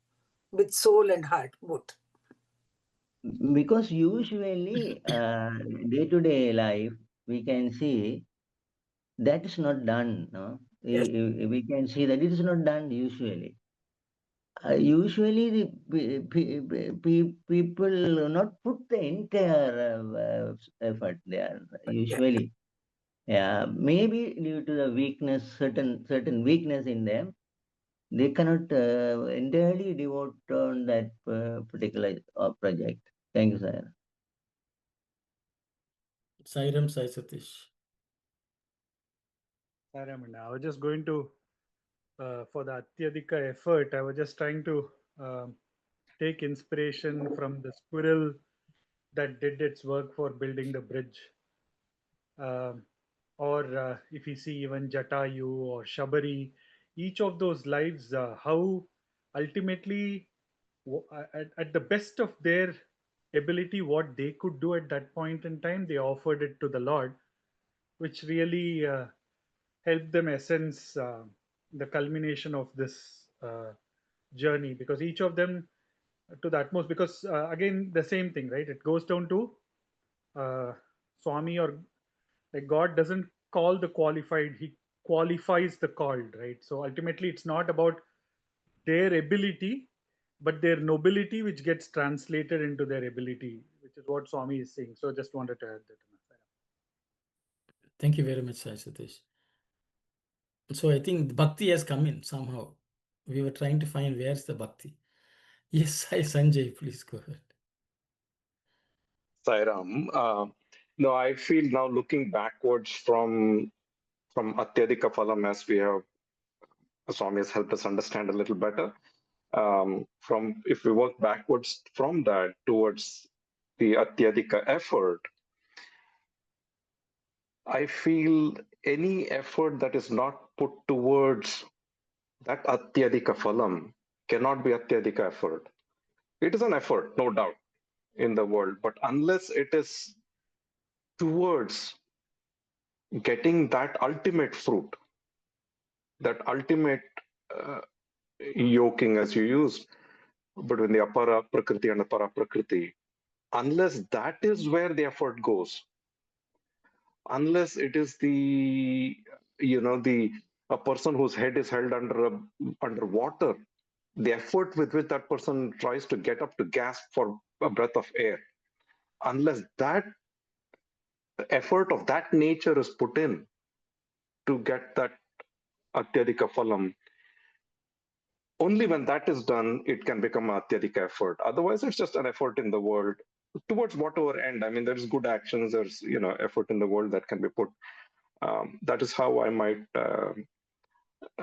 with soul and heart both. Because usually day-to-day life we can see that is not done. No, Yes. we can see that it is not done usually. Usually the people not put the entire effort there. Usually, yeah, maybe due to the weakness, certain weakness in them, they cannot entirely devote on that particular project. Thank you, sir. Sairam Sai Satish. I was just going to, for the Atyadika effort, I was just trying to take inspiration from the squirrel that did its work for building the bridge. Or if you see even Jatayu or Shabari, each of those lives, how ultimately, at the best of their ability, what they could do at that point in time, they offered it to the Lord, which really helped them essence the culmination of this journey, because each of them to the utmost, because again the same thing, right? It goes down to Swami, or like God doesn't call the qualified, he qualifies the called, right? So ultimately it's not about their ability but their nobility, which gets translated into their ability, which is what Swami is saying. So just wanted to add that. Thank you very much, Sai Satish. So I think bhakti has come in somehow. We were trying to find where's the bhakti. Yes, Sai Sanjay, please go ahead. Sairam, no, I feel now looking backwards from Atyadika Phalam, as we have, Swami has helped us understand a little better. From if we work backwards from that towards the Atyadika effort, I feel any effort that is not put towards that Atyadika Phalam cannot be Atyadika effort. It is an effort, no doubt, in the world, but unless it is towards getting that ultimate fruit, that ultimate yoking, as you used, between the apara prakriti and the para prakriti, unless that is where the effort goes, unless it is the a person whose head is held under water, the effort with which that person tries to get up to gasp for a breath of air, unless that effort of that nature is put in to get that Atyadika Phalam, only when that is done, it can become an Atyadika effort. Otherwise, it's just an effort in the world towards whatever end. I mean, there's good actions, there's effort in the world that can be put. That is how I might,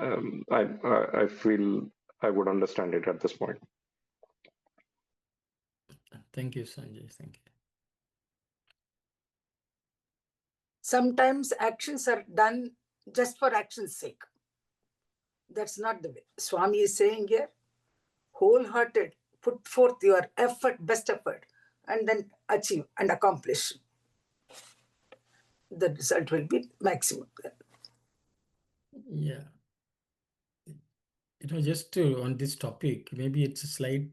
I feel I would understand it at this point. Thank you, Sanjay. Thank you. Sometimes actions are done just for action's sake. That's not the way. Swami is saying here, wholehearted, put forth your effort, best effort, and then achieve and accomplish. The result will be maximum. Yeah. Just to, on this topic, maybe it's a slight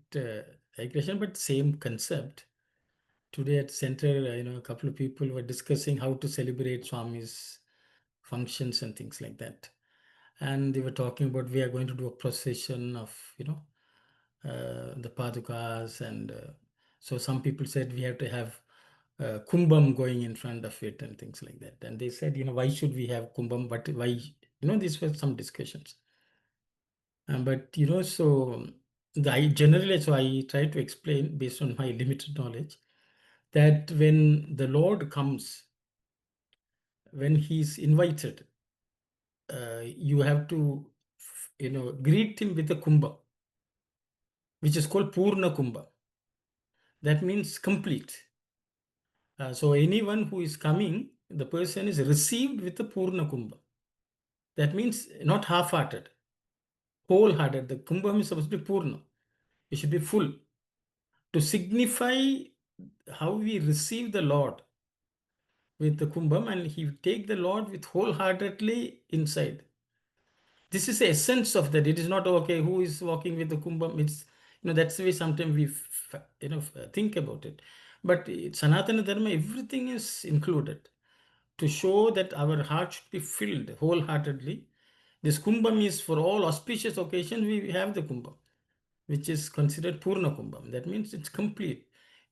digression, but same concept. Today at center, a couple of people were discussing how to celebrate Swami's functions and things like that. And they were talking about we are going to do a procession of, the padukas. And so some people said we have to have kumbam going in front of it and things like that. And they said, why should we have kumbam? But why, these were some discussions. But, so generally, so I try to explain based on my limited knowledge that when the Lord comes, when he's invited, you have to, greet him with a kumbha, which is called Purna Kumbha. That means complete. So anyone who is coming, the person is received with the Purna Kumbha. That means not half-hearted, wholehearted. The Kumbha is supposed to be Purna. It should be full to signify how we receive the Lord with the kumbham, and he take the Lord with wholeheartedly inside. This is the essence of that. It is not okay who is walking with the kumbham. It's, that's the way sometimes we think about it. But Sanatana Dharma, everything is included to show that our heart should be filled wholeheartedly. This kumbham is for all auspicious occasions. We have the kumbham, which is considered Purna Kumbham. That means it's complete.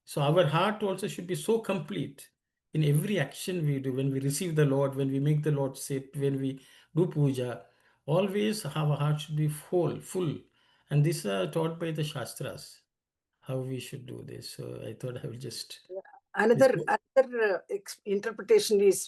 So our heart also should be so complete in every action we do, when we receive the Lord, when we make the Lord sit, when we do puja, always our heart should be full. And this is taught by the Shastras, how we should do this. So I thought I will just... Another interpretation is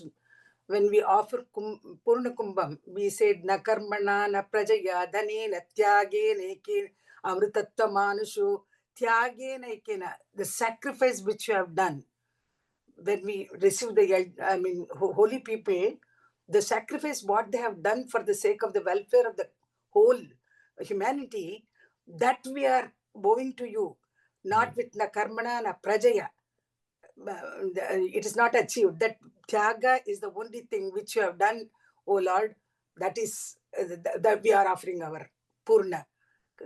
when we offer Purna Kumbham, we said na karmana na prajaya dhane na tyage neke amritattva manushu tyage nekena, the sacrifice which you have done. When we receive the holy people, the sacrifice what they have done for the sake of the welfare of the whole humanity, that we are owing to you, not with na karmana na prajaya. It is not achieved. That tyaga is the only thing which you have done, O Lord. That is that we are offering our Purna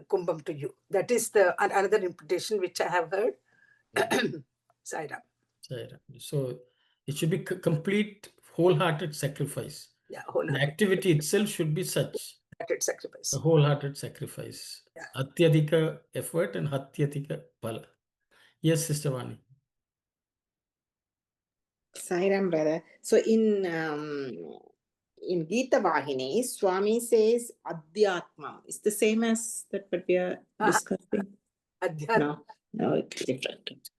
Kumbham to you. That is the another interpretation which I have heard. Sairam. So it should be complete, wholehearted sacrifice. Yeah, The wholehearted activity itself should be such. sacrifice. A wholehearted sacrifice. Yeah. Atyadika effort and Hatyadika phala. Yes, Sister Vani. Sairam, brother. So in Gita Vahini, Swami says Adhyatma. It's the same as that what we are discussing. Adhyatma. No, it's different.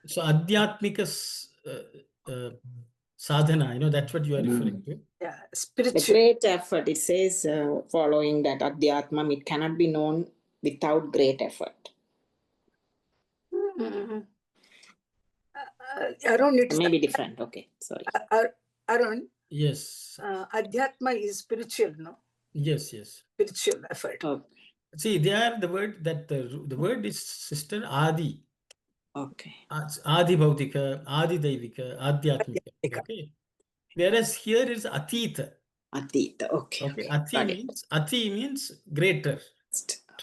So Adhyatmika sadhana, that's what you are referring to. Yeah, The spiritual. great effort, it says, following that Adhyatmam, it cannot be known without great effort. Arun, it's Maybe different. Okay, sorry. Arun. Yes. Adhyatma is spiritual, no? Yes. Spiritual effort. Oh. See, there the word that the word is Sister Adi. Okay. Adi Bhautika, Adi Daivika, Adhyatmika. Okay. Whereas here is Atita. Atita. Okay. Ati means greater,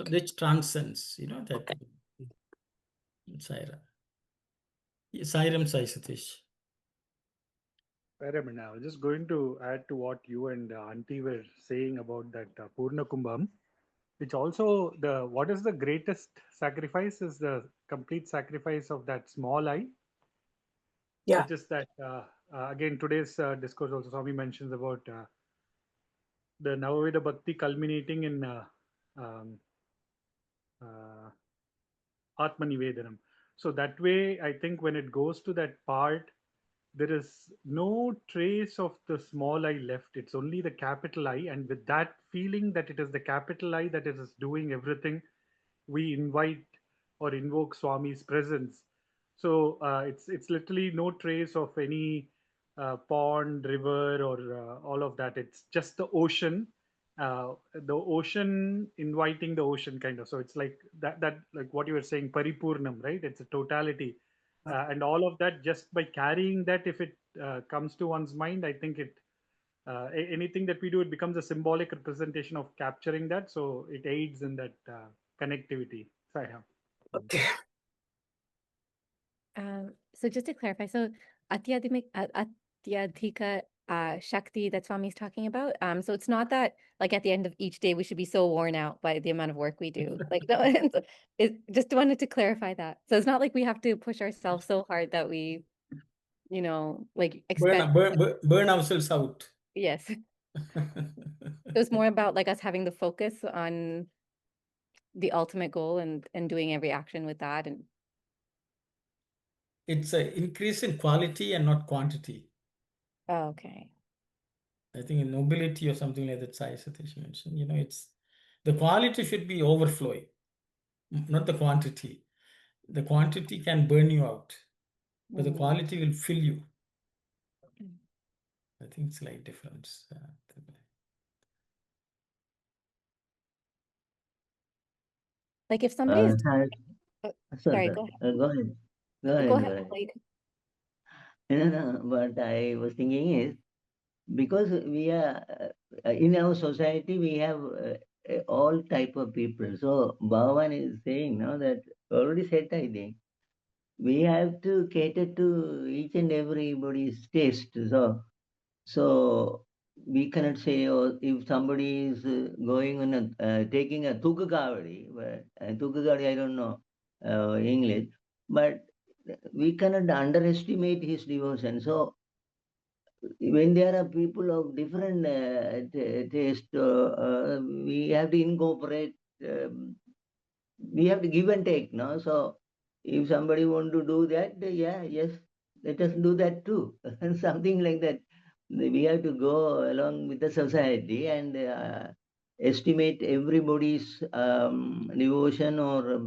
Okay. which transcends, that. Okay. Sairam. Sairam Sai Satish. I was just going to add to what you and Auntie were saying about that Purna Kumbham, which also what is the greatest sacrifice is the complete sacrifice of that small eye. Yeah. Which is that, again, today's discourse also, Swami mentions about the Navaveda Bhakti culminating in Atmanivedanam. So that way, I think when it goes to that part, there is no trace of the small I left. It's only the capital I. And with that feeling that it is the capital I that is doing everything, we invite or invoke Swami's presence. So it's literally no trace of any pond, river, or all of that. It's just the ocean inviting the ocean, kind of. So it's like that like what you were saying, paripurnam, right? It's a totality. And all of that, just by carrying that, if it comes to one's mind, I think it anything that we do, it becomes a symbolic representation of capturing that. So it aids in that connectivity. Okay. So just to clarify, so Atyadhika Shakti that Swami's talking about. So it's not that like at the end of each day we should be so worn out by the amount of work we do. Like no, it just wanted to clarify that. So it's not like we have to push ourselves so hard that we, like expect burn ourselves out. Yes. It was more about like us having the focus on the ultimate goal and doing every action with that. And it's an increase in quality and not quantity. Okay. I think in nobility or something like that, Sai Satish mentioned, it's the quality should be overflowing, not the quantity. The quantity can burn you out, but the quality will fill you. I think it's like difference. Like if somebody is Sorry, go ahead. go ahead. Go ahead, Go go ahead, ahead. Lloyd. No, what I was thinking is, because we are in our society, we have all type of people. So Bhagawan is saying now that already said, I think we have to cater to each and everybody's taste. So we cannot say, oh, if somebody is going on taking a tukukavadi, but tukukavadi I don't know English, but we cannot underestimate his devotion. So when there are people of different taste, we have to incorporate. We have to give and take, no? So if somebody want to do that, yeah, yes, let us do that too. Something like that. We have to go along with the society and estimate everybody's devotion or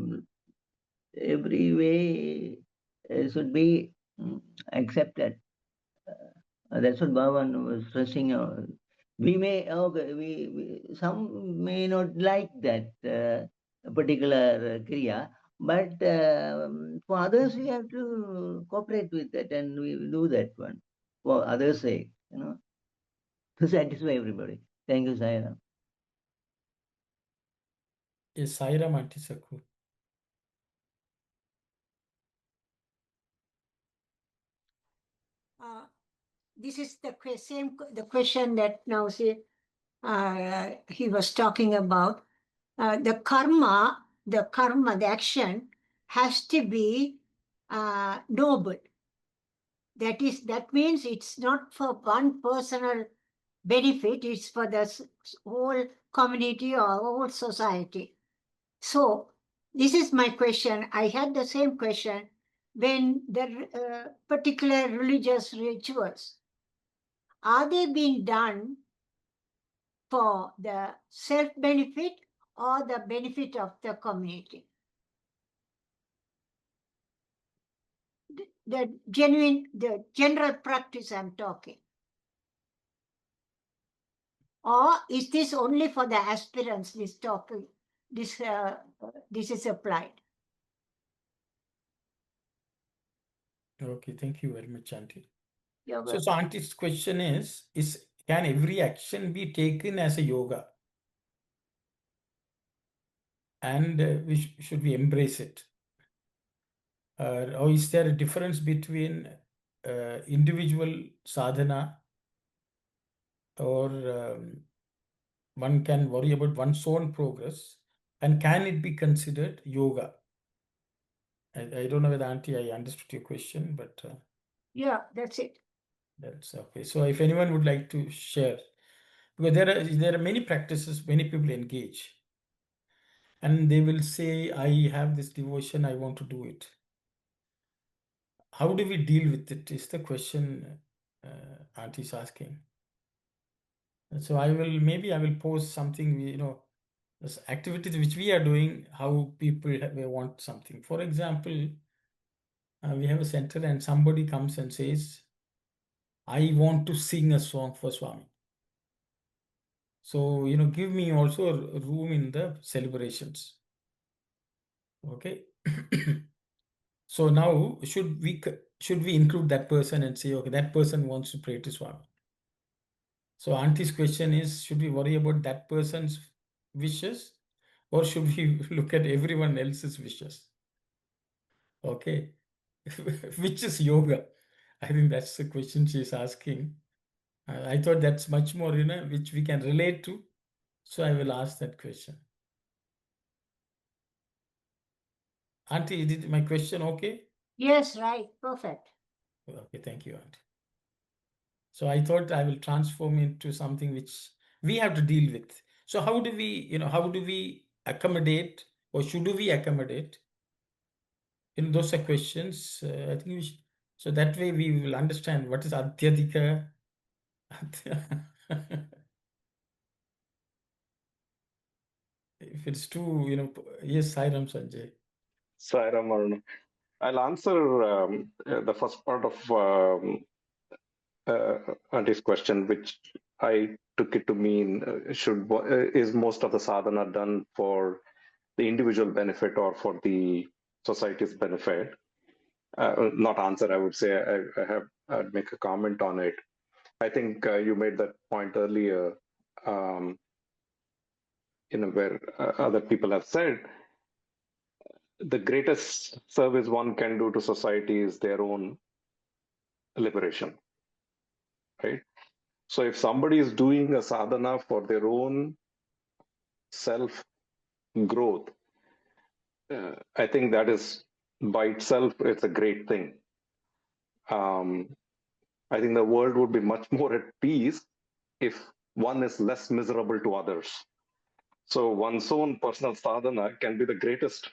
every way should be accepted. That's what Bhavan was stressing. We may, okay, some may not like that particular kriya, but for others we have to cooperate with that, and we will do that one for others' sake, to satisfy everybody. Thank you, Sayana. Yes, Sairam Auntie Sakhu. This is the the question that now he was talking about. The karma, the action has to be noble. That means it's not for one personal benefit, it's for the whole community or whole society. So this is my question. I had the same question when the particular religious rituals, are they being done for the self-benefit or the benefit of the community? The general practice I'm talking. Or is this only for the aspirants, this topic, this is applied? Okay, thank you very much, Auntie. You're So, welcome. so Auntie's question is can every action be taken as a yoga? And should we embrace it? Or is there a difference between individual sadhana, or one can worry about one's own progress, and can it be considered yoga? I don't know whether, Auntie, I understood your question, but Yeah, that's it. that's okay. So if anyone would like to share, because there are many practices, many people engage, and they will say, I have this devotion, I want to do it. How do we deal with it is the question Auntie is asking. So I will post something, this activities which we are doing, how people want something. For example, we have a center and somebody comes and says, I want to sing a song for Swami. So, give me also a room in the celebrations. Okay. So now should we include that person and say, okay, that person wants to pray to Swami. So Auntie's question is, should we worry about that person's wishes, or should we look at everyone else's wishes? Okay. Which is yoga? I think that's the question she's asking. I thought that's much more, which we can relate to. So I will ask that question. Auntie, did my question okay? Yes, right. Perfect. Okay, thank you, Auntie. So I thought I will transform into something which we have to deal with. So how do we accommodate, or should we accommodate? Those are questions. I think so that way we will understand what is Adhyadika. If it's too, yes, Sairam Sanjay. Sairam Aruna. I'll answer the first part of Auntie's question, which I took it to mean is most of the sadhana done for the individual benefit or for the society's benefit? not answer, I would say, I'd make a comment on it. I think you made that point earlier, where other people have said the greatest service one can do to society is their own liberation, right? So if somebody is doing a sadhana for their own self growth, I think that is by itself, it's a great thing. I think the world would be much more at peace if one is less miserable to others. So one's own personal sadhana can be the greatest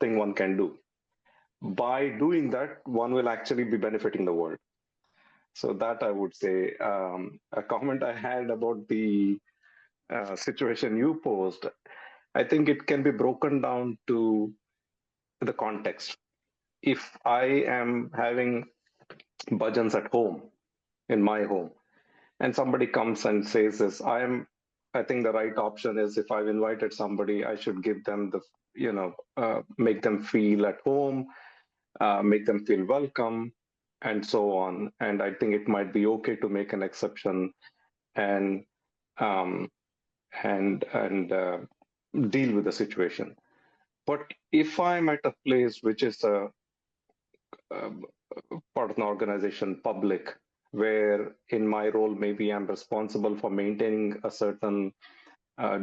thing one can do. By doing that, one will actually be benefiting the world. So that I would say. A comment I had about the situation you posed, I think it can be broken down to the context. If I am having bhajans at home, in my home, and somebody comes and says this, I think the right option is, if I've invited somebody, I should give them make them feel at home, make them feel welcome, and so on. And I think it might be okay to make an exception and um, deal with the situation. But if I'm at a place which is a part of an organization, public, where in my role maybe I'm responsible for maintaining a certain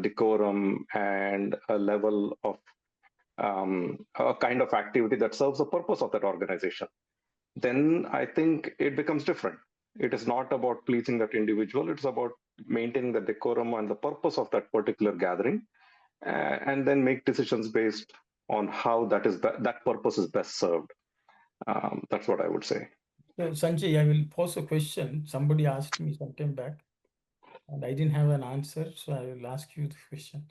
decorum and a level of a kind of activity that serves the purpose of that organization, then I think it becomes different. It is not about pleasing that individual, it's about maintaining the decorum and the purpose of that particular gathering, and then make decisions based on how that purpose is best served. That's what I would say. Sanjay, I will pose a question. Somebody asked me some time back, and I didn't have an answer, so I will ask you the question.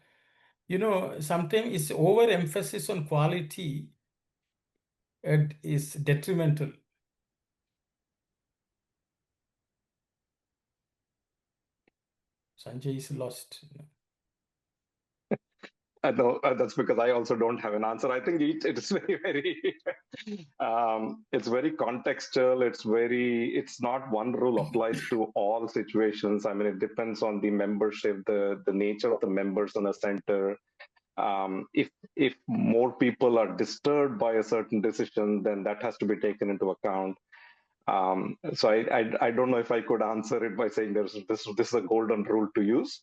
Sometimes it's overemphasis on quality is detrimental. Sanjay is lost. No, that's because I also don't have an answer. I think it is very, very, it's very contextual. It's not one rule applies to all situations. I mean, it depends on the membership, the nature of the members in a center. If more people are disturbed by a certain decision, then that has to be taken into account. So I don't know if I could answer it by saying this is a golden rule to use.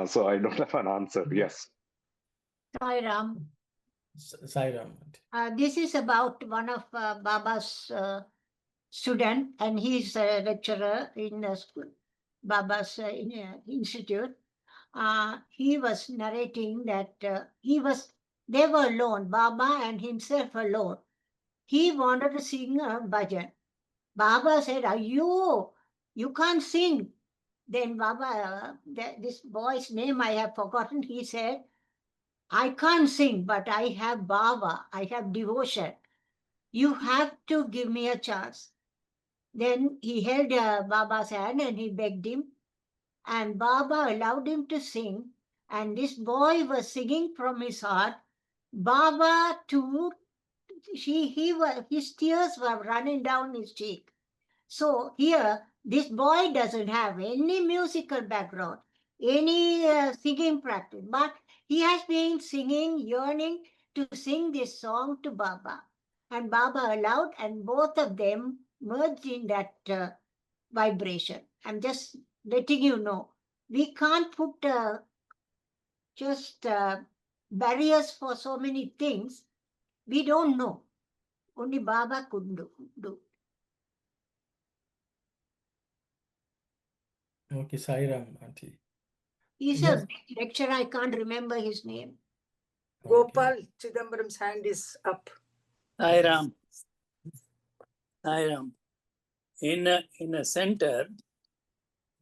So I don't have an answer. Yes. Sai Ram. Sai Ram. This is about one of Baba's student, and he's a lecturer in Baba's institute. He was narrating that they were alone, Baba and himself alone. He wanted to sing a bhajan. Baba said, you can't sing. Then Baba, this boy's name I have forgotten, he said, I can't sing, but I have Baba, I have devotion. You have to give me a chance. Then he held Baba's hand and he begged him. And Baba allowed him to sing. And this boy was singing from his heart. Baba too, his tears were running down his cheek. So here, this boy doesn't have any musical background, any singing practice, but he has been singing, yearning to sing this song to Baba. And Baba allowed, and both of them merged in that vibration. I'm just letting you know. We can't put just barriers for so many things. We don't know. Only Baba could do. Okay, Sai Ram, Auntie. He's a lecturer, I can't remember his name. Gopal Chidambaram's hand is up. Sai Ram. In a center,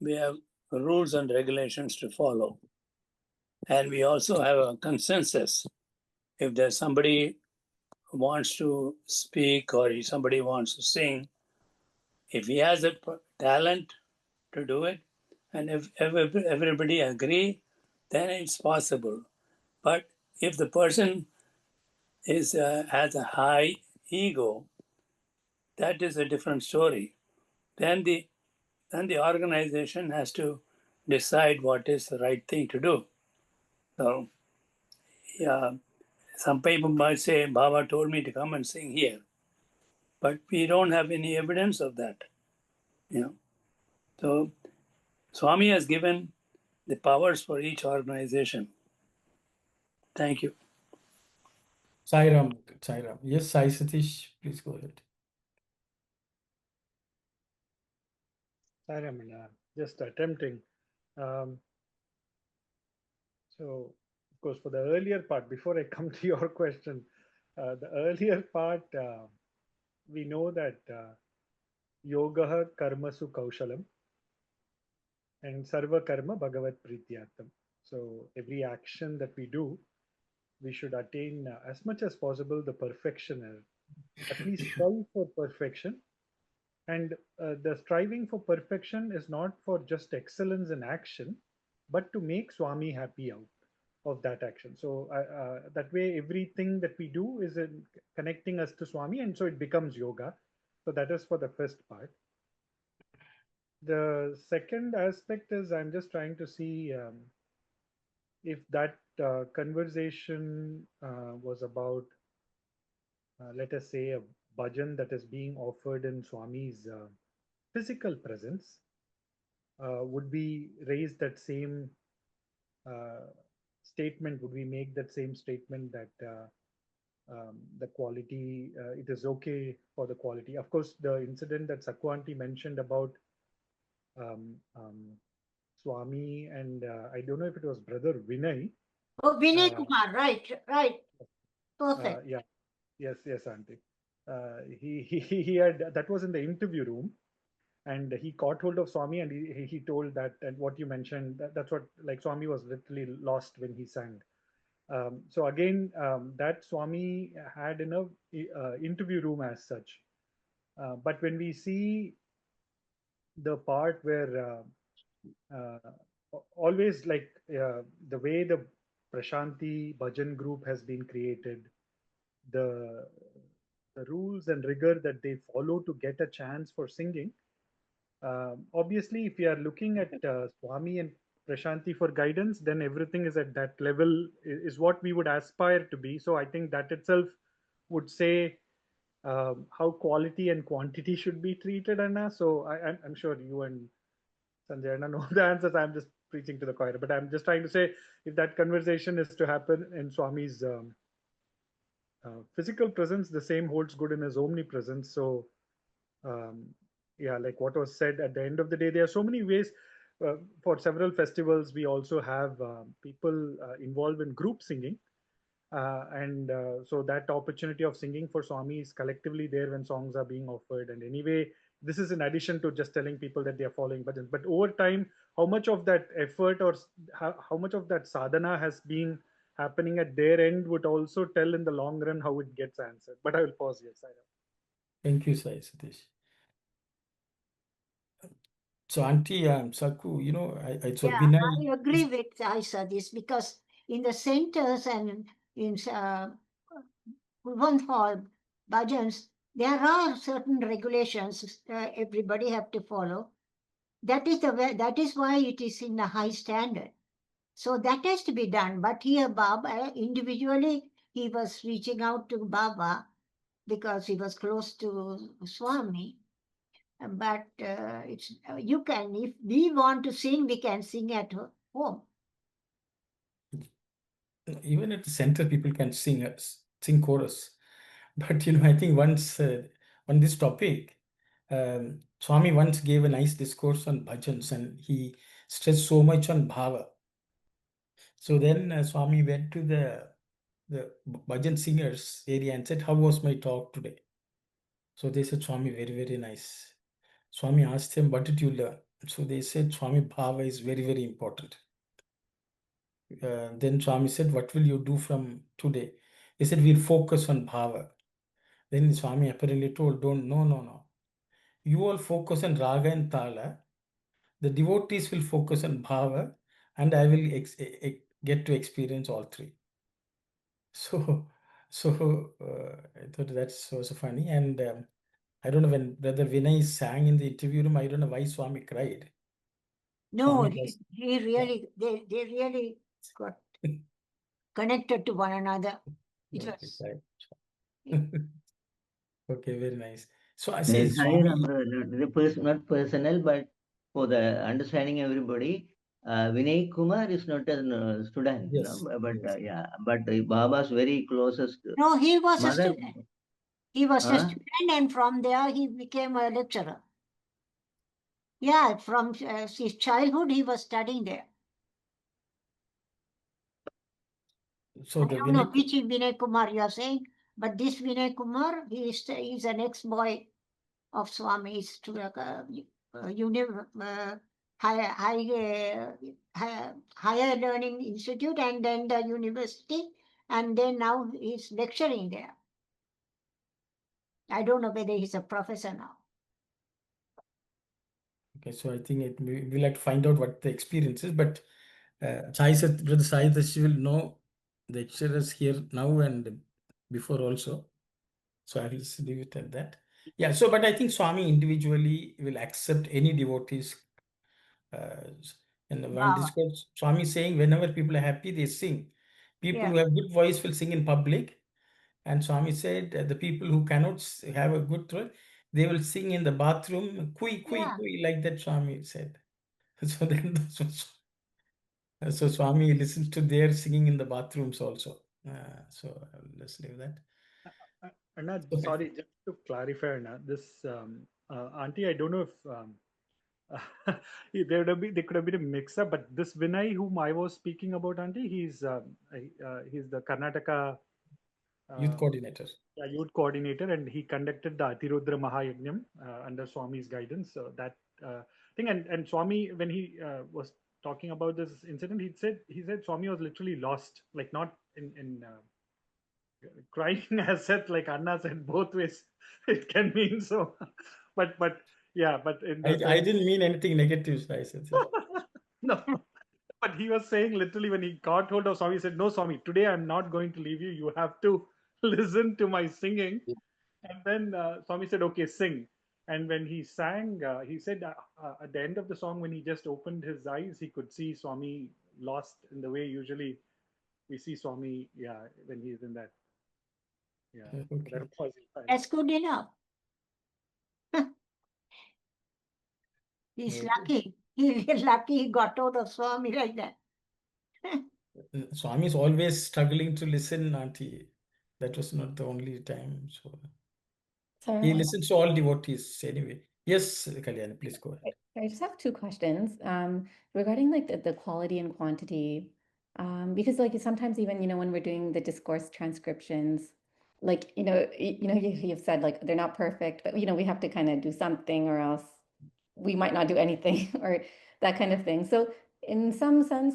we have rules and regulations to follow. And we also have a consensus. If there's somebody who wants to speak or somebody wants to sing, if he has the talent to do it, and if everybody agree, then it's possible. But if the person has a high ego, that is a different story. Then the organization has to decide what is the right thing to do. So, yeah, some people might say, Baba told me to come and sing here, but we don't have any evidence of that. You know, so Swami has given the powers for each organization. Thank you. Sairam. Yes, Sai Satish, please go ahead. Sorry, I mean, just attempting. So, of course, for the earlier part, before I come to your question, the earlier part, we know that yoga karmasu kaushalam and sarva karma bhagavat prityartam. So, every action that we do, we should attain as much as possible the perfection, at least strive for perfection. And the striving for perfection is not for just excellence in action, but to make Swami happy out of that action. So that way, everything that we do is connecting us to Swami, and so it becomes yoga. So that is for the first part. The second aspect is I'm just trying to see if that conversation was about, let us say, a bhajan that is being offered in Swami's physical presence. Would we raise that same statement? Would we make that same statement that the quality, it is okay for the quality? Of course, the incident that Sakwanti mentioned about Swami and I don't know if it was Brother Vinay. Oh, Vinay Kumar, right. Perfect. Yeah, yes, Auntie. He had, that was in the interview room, and he caught hold of Swami and he told that, and what you mentioned, that's what, like, Swami was literally lost when he sang. So again, that Swami had in a interview room as such. But when we see the part where always like the way the Prashanti Bhajan group has been created, the rules and rigor that they follow to get a chance for singing. Obviously, if you are looking at Swami and Prashanti for guidance, then everything is at that level, is what we would aspire to be. So I think that itself would say how quality and quantity should be treated, Anna. So I'm sure you and Sanjay Anna know the answers. I'm just preaching to the choir, but I'm just trying to say, if that conversation is to happen in Swami's physical presence, the same holds good in his omnipresence. So yeah, like what was said, at the end of the day, there are so many ways. For several festivals, we also have people involved in group singing. And so that opportunity of singing for Swami is collectively there when songs are being offered. And anyway, this is in addition to just telling people that they are following bhajans. But over time, how much of that effort or how much of that sadhana has been happening at their end would also tell in the long run how it gets answered. But I will pause here, Saira. Thank you, Sai Satish. So, Auntie Saku, you know, it's Yeah, Vinay. I agree with Isa this, because in the centers and in Bhuvan Hall, bhajans, there are certain regulations everybody have to follow. That is the way, that is why it is in a high standard. So that has to be done. But here, Baba, individually, he was reaching out to Baba because he was close to Swami. But it's you can, if we want to sing, we can sing at home. Even at the center, people can sing chorus. But you know, I think once on this topic, Swami once gave a nice discourse on bhajans, and he stressed so much on bhava. So then Swami went to the bhajan singers area and said, "How was my talk today?" So they said, "Swami, very, very nice." Swami asked them, "What did you learn?" So they said, "Swami, bhava is very, very important." Then Swami said, "What will you do from today?" They said, "We'll focus on bhava." Then Swami apparently told, no. You all focus on raga and tala. The devotees will focus on bhava, and I will get to experience all three. So So I thought that's also funny. And I don't know, when Brother Vinay sang in the interview room, I don't know why Swami cried. No, Swami was, he really, they really got connected to one another. It okay, was, cried. Okay, very nice. So I Yes, see higher Swami. not personal, but for the understanding everybody, Vinay Kumar is not a student, Yes, but yes. yeah, but Baba's very closest no, he was a mother. student. He was a Huh? student, and from there he became a lecturer. Yeah, from his childhood he was studying there. So I the don't know Vinay, which Vinay Kumar you are saying, but this Vinay Kumar, he's an ex-boy of Swami's to higher learning institute, and then the university, and then now he's lecturing there. I don't know whether he's a professor now. okay, so I think we'll have to find out what the experience is, but Brother Sai Dashi will know the lecturers here now and before also. So I will just leave it at that. Yeah, so but I think Swami individually will accept any devotees. And one Wow. discourse, Swami is saying whenever people are happy, they sing. People Yeah. who have good voice will sing in public. And Swami said the people who cannot have a good throat, they will sing in the bathroom, kui, kui, Yeah. kui, like that Swami said. So then, so Swami listens to their singing in the bathrooms also. So let's leave that. Anna, So, sorry, just to clarify, Anna, this auntie, I don't know if there could have been a mix-up, but this Vinay, whom I was speaking about, auntie, he's the Karnataka youth coordinator. youth coordinator, and he conducted the Atirudra Mahayajnam under Swami's guidance. So that thing, and Swami, when he was talking about this incident, he said Swami was literally lost, like not in crying as said, like Anna said, both ways it can mean so, but yeah, but in the I sense, didn't mean anything negative, I said. no, but he was saying literally when he got hold of Swami, he said, "No, Swami, today I'm not going to leave you. You have to listen to my singing." And then Swami said, "Okay, sing." And when he sang, he said at the end of the song, when he just opened his eyes, he could see Swami lost in the way usually we see Swami, yeah, when he's in that. Yeah, Okay. that was That's good enough. He's Okay. lucky. He's lucky he got out of Swami like that. Swami is always struggling to listen, auntie. That was not the only time. So So he listens to all devotees anyway. Yes, Kalyani, please go ahead. I just have two questions regarding like the quality and quantity. Because like sometimes even, when we're doing the discourse transcriptions, like, you've said like they're not perfect, but we have to kind of do something or else we might not do anything or that kind of thing. So in some sense,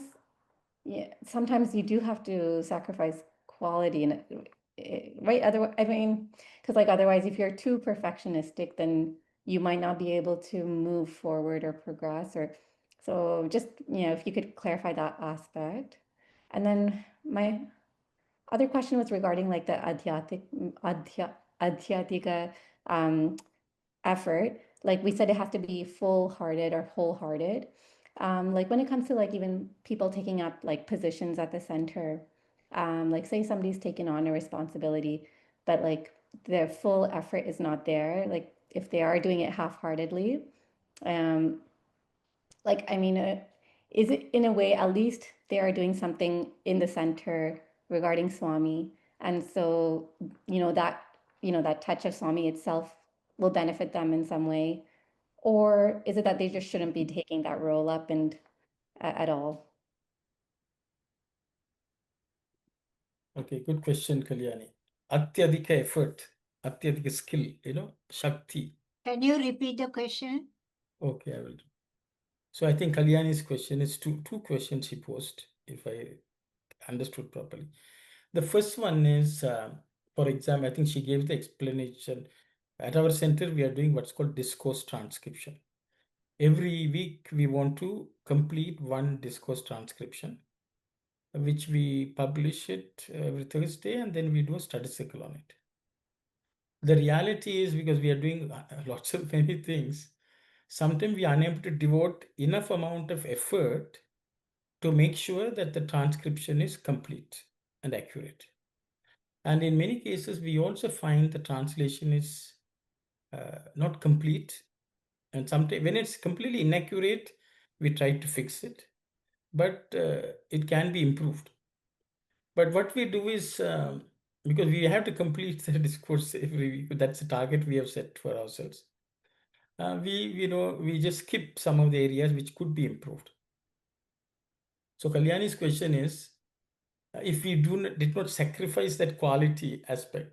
yeah, sometimes you do have to sacrifice quality and right. Otherwise, I mean, because like otherwise, if you're too perfectionistic, then you might not be able to move forward or progress. Or so, just if you could clarify that aspect. And then my other question was regarding like the adhyatika effort. Like we said, it has to be full-hearted or wholehearted. Like when it comes to like even people taking up like positions at the center, like say somebody's taken on a responsibility, but like their full effort is not there. Like if they are doing it half-heartedly, um, like I mean, is it in a way at least they are doing something in the center regarding Swami, and so that touch of Swami itself will benefit them in some way, or is it that they just shouldn't be taking that role up and at all? Okay, good question, Kalyani. Atyadika effort, atyadika skill, Shakti. Can you repeat the question? Okay, I will. So I think Kalyani's question is two questions she posed, if I understood properly. The first one is, for example, I think she gave the explanation. At our center, we are doing what's called discourse transcription. Every week, we want to complete one discourse transcription. which we publish it every Thursday, and then we do a study cycle on it. The reality is, because we are doing lots of many things, sometimes we are unable to devote enough amount of effort to make sure that the transcription is complete and accurate. And in many cases, we also find the translation is not complete. And sometimes when it's completely inaccurate, we try to fix it, but it can be improved. But what we do is, because we have to complete the discourse every week, that's the target we have set for ourselves. We just skip some of the areas which could be improved. So Kalyani's question is, if we did not sacrifice that quality aspect,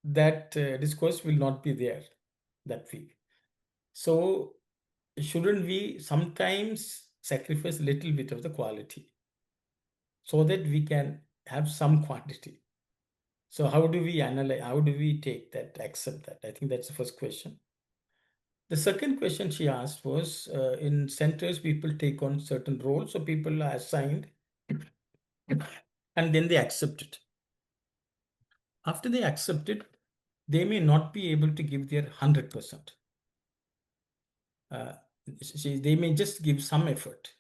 that discourse will not be there that week. So shouldn't we sometimes sacrifice a little bit of the quality so that we can have some quantity? So how do we analyze, how do we take that, accept that? I think that's the first question. The second question she asked was, in centers, people take on certain roles, so people are assigned and then they accept it. After they accept it, they may not be able to give their 100%. They may just give some effort.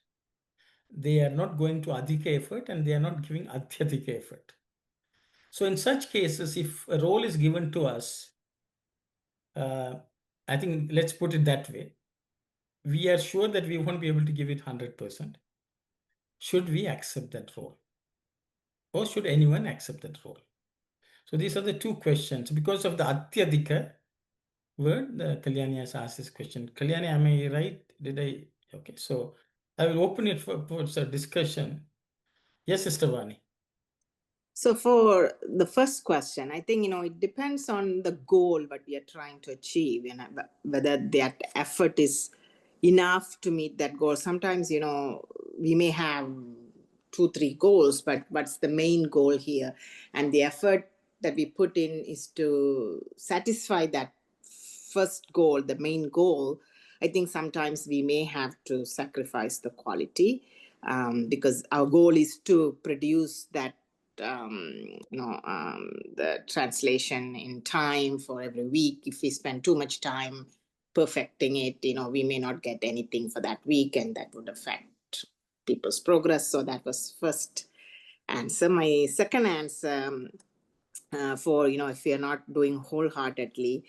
They are not going to adhika effort, and they are not giving atyadhika effort. So in such cases, if a role is given to us, I think let's put it that way, we are sure that we won't be able to give it 100%. Should we accept that role? Or should anyone accept that role? So these are the two questions. Because of the atyadhika word, Kalyani has asked this question. Kalyani, am I right? Did I? Okay, so I will open it for discussion. Yes, Sister Vani. So for the first question, I think, it depends on the goal what we are trying to achieve, whether that effort is enough to meet that goal. Sometimes, we may have 2-3 goals, but what's the main goal here? And the effort that we put in is to satisfy that first goal, the main goal. I think sometimes we may have to sacrifice the quality, because our goal is to produce that the translation in time for every week. If we spend too much time perfecting it, we may not get anything for that week, and that would affect people's progress. So that was first answer. My second answer, for if we are not doing wholeheartedly,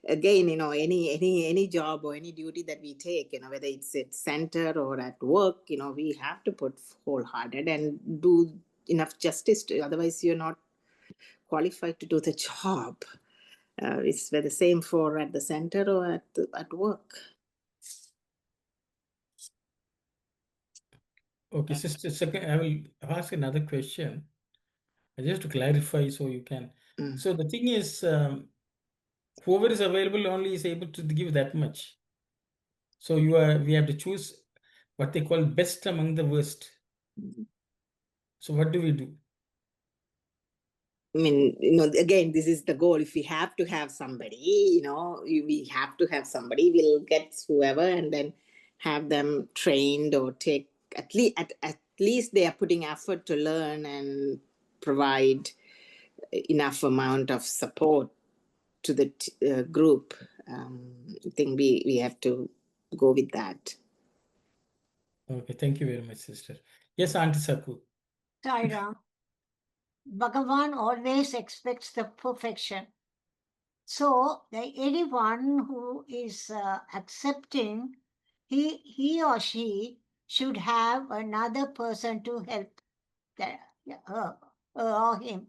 again, any job or any duty that we take, whether it's at center or at work, we have to put wholehearted and do enough justice to, otherwise you're not qualified to do the job. It's the same for at the center or at work. Okay, Sister, second, I will ask another question. Just to clarify, so you can. So the thing is, whoever is available only is able to give that much. So we have to choose what they call best among the worst. So what do we do? I mean, again, this is the goal. If we have to have somebody, we have to have somebody, we'll get whoever and then have them trained or take, at least they are putting effort to learn and provide enough amount of support to the group. I think we have to go with that. Okay, thank you very much, sister. Yes, Auntie Saku. Sai Ram. Bhagawan always expects the perfection. So anyone who is accepting, he or she should have another person to help her or him.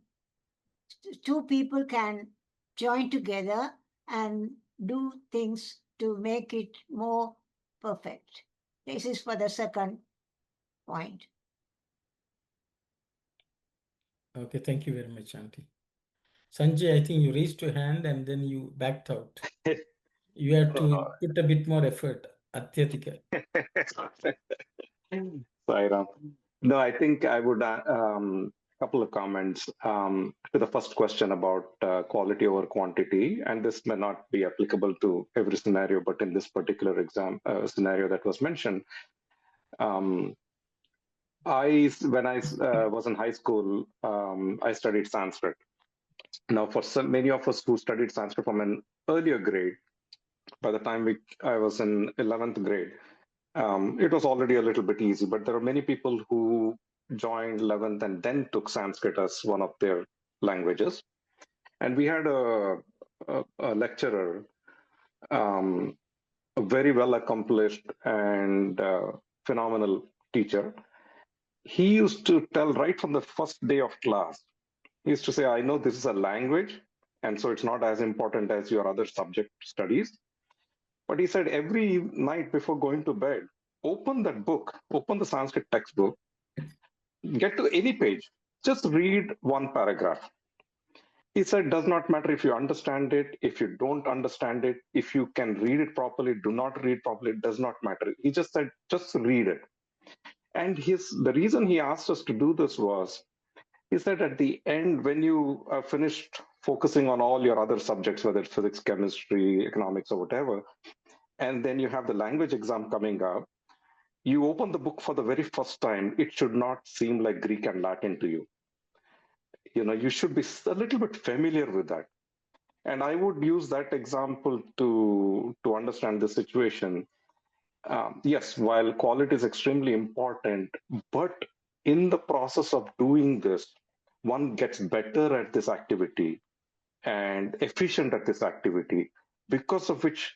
Two people can join together and do things to make it more perfect. This is for the second point. Okay, thank you very much, Auntie. Sanjay, I think you raised your hand and then you backed out. You have to put a bit more effort. Atyadhika. Sairam. No, I think I would couple of comments to the first question about quality over quantity, and this may not be applicable to every scenario, but in this particular scenario that was mentioned, When I was in high school, I studied Sanskrit. Now, for many of us who studied Sanskrit from an earlier grade, by the time I was in 11th grade, it was already a little bit easy. But there are many people who joined 11th and then took Sanskrit as one of their languages. And we had a lecturer, a very well accomplished and phenomenal teacher. He used to tell right from the first day of class, he used to say, I know this is a language, and so it's not as important as your other subject studies. But he said every night before going to bed, open that book, open the Sanskrit textbook, get to any page, just read one paragraph. He said, does not matter if you understand it, if you don't understand it, if you can read it properly, do not read properly, it does not matter. He just said, just read it. And the reason he asked us to do this was, he said at the end, when you are finished focusing on all your other subjects, whether it's physics, chemistry, economics, or whatever, and then you have the language exam coming up, you open the book for the very first time, it should not seem like Greek and Latin to you. You should be a little bit familiar with that. And I would use that example to understand the situation. Yes, while quality is extremely important, but in the process of doing this, one gets better at this activity and efficient at this activity, because of which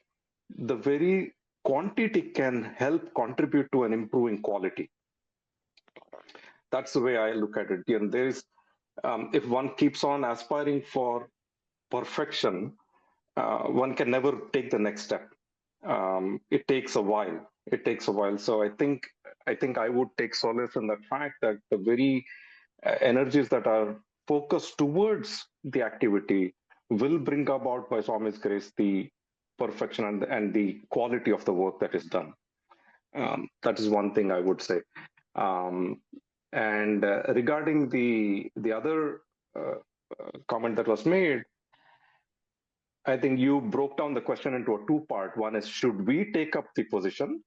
the very quantity can help contribute to an improving quality. That's the way I look at it. And if one keeps on aspiring for perfection, one can never take the next step. It takes a while. So I think I would take solace in the fact that the very energies that are focused towards the activity will bring about, by Swami's grace, the perfection and the quality of the work that is done. That is one thing I would say. And regarding the other comment that was made, I think you broke down the question into a two-part. One is, should we take up the position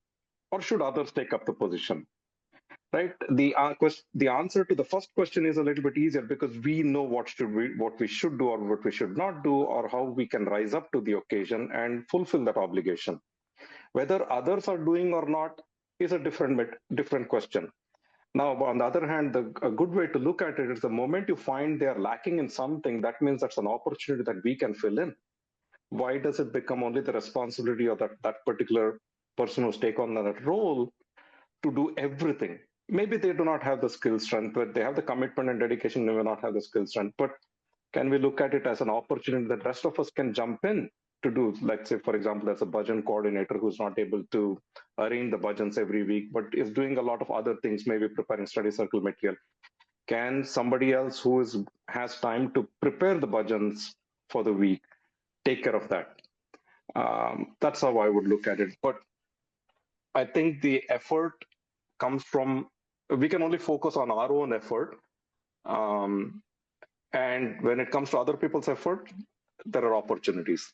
or should others take up the position? Right? The answer to the first question is a little bit easier because we know what we should do or what we should not do, or how we can rise up to the occasion and fulfill that obligation. Whether others are doing or not is a different question. Now, on the other hand, a good way to look at it is the moment you find they are lacking in something, that means that's an opportunity that we can fill in. Why does it become only the responsibility of that particular person who's taken on that role to do everything? Maybe they do not have the skill strength, but they have the commitment and dedication, they may not have the skill strength. But can we look at it as an opportunity that rest of us can jump in to do? Let's say, for example, there's a bhajan coordinator who's not able to arrange the bhajans every week, but is doing a lot of other things, maybe preparing study circle material. Can somebody else who has time to prepare the bhajans for the week take care of that? That's how I would look at it. But I think the effort comes from, we can only focus on our own effort. And when it comes to other people's effort, there are opportunities.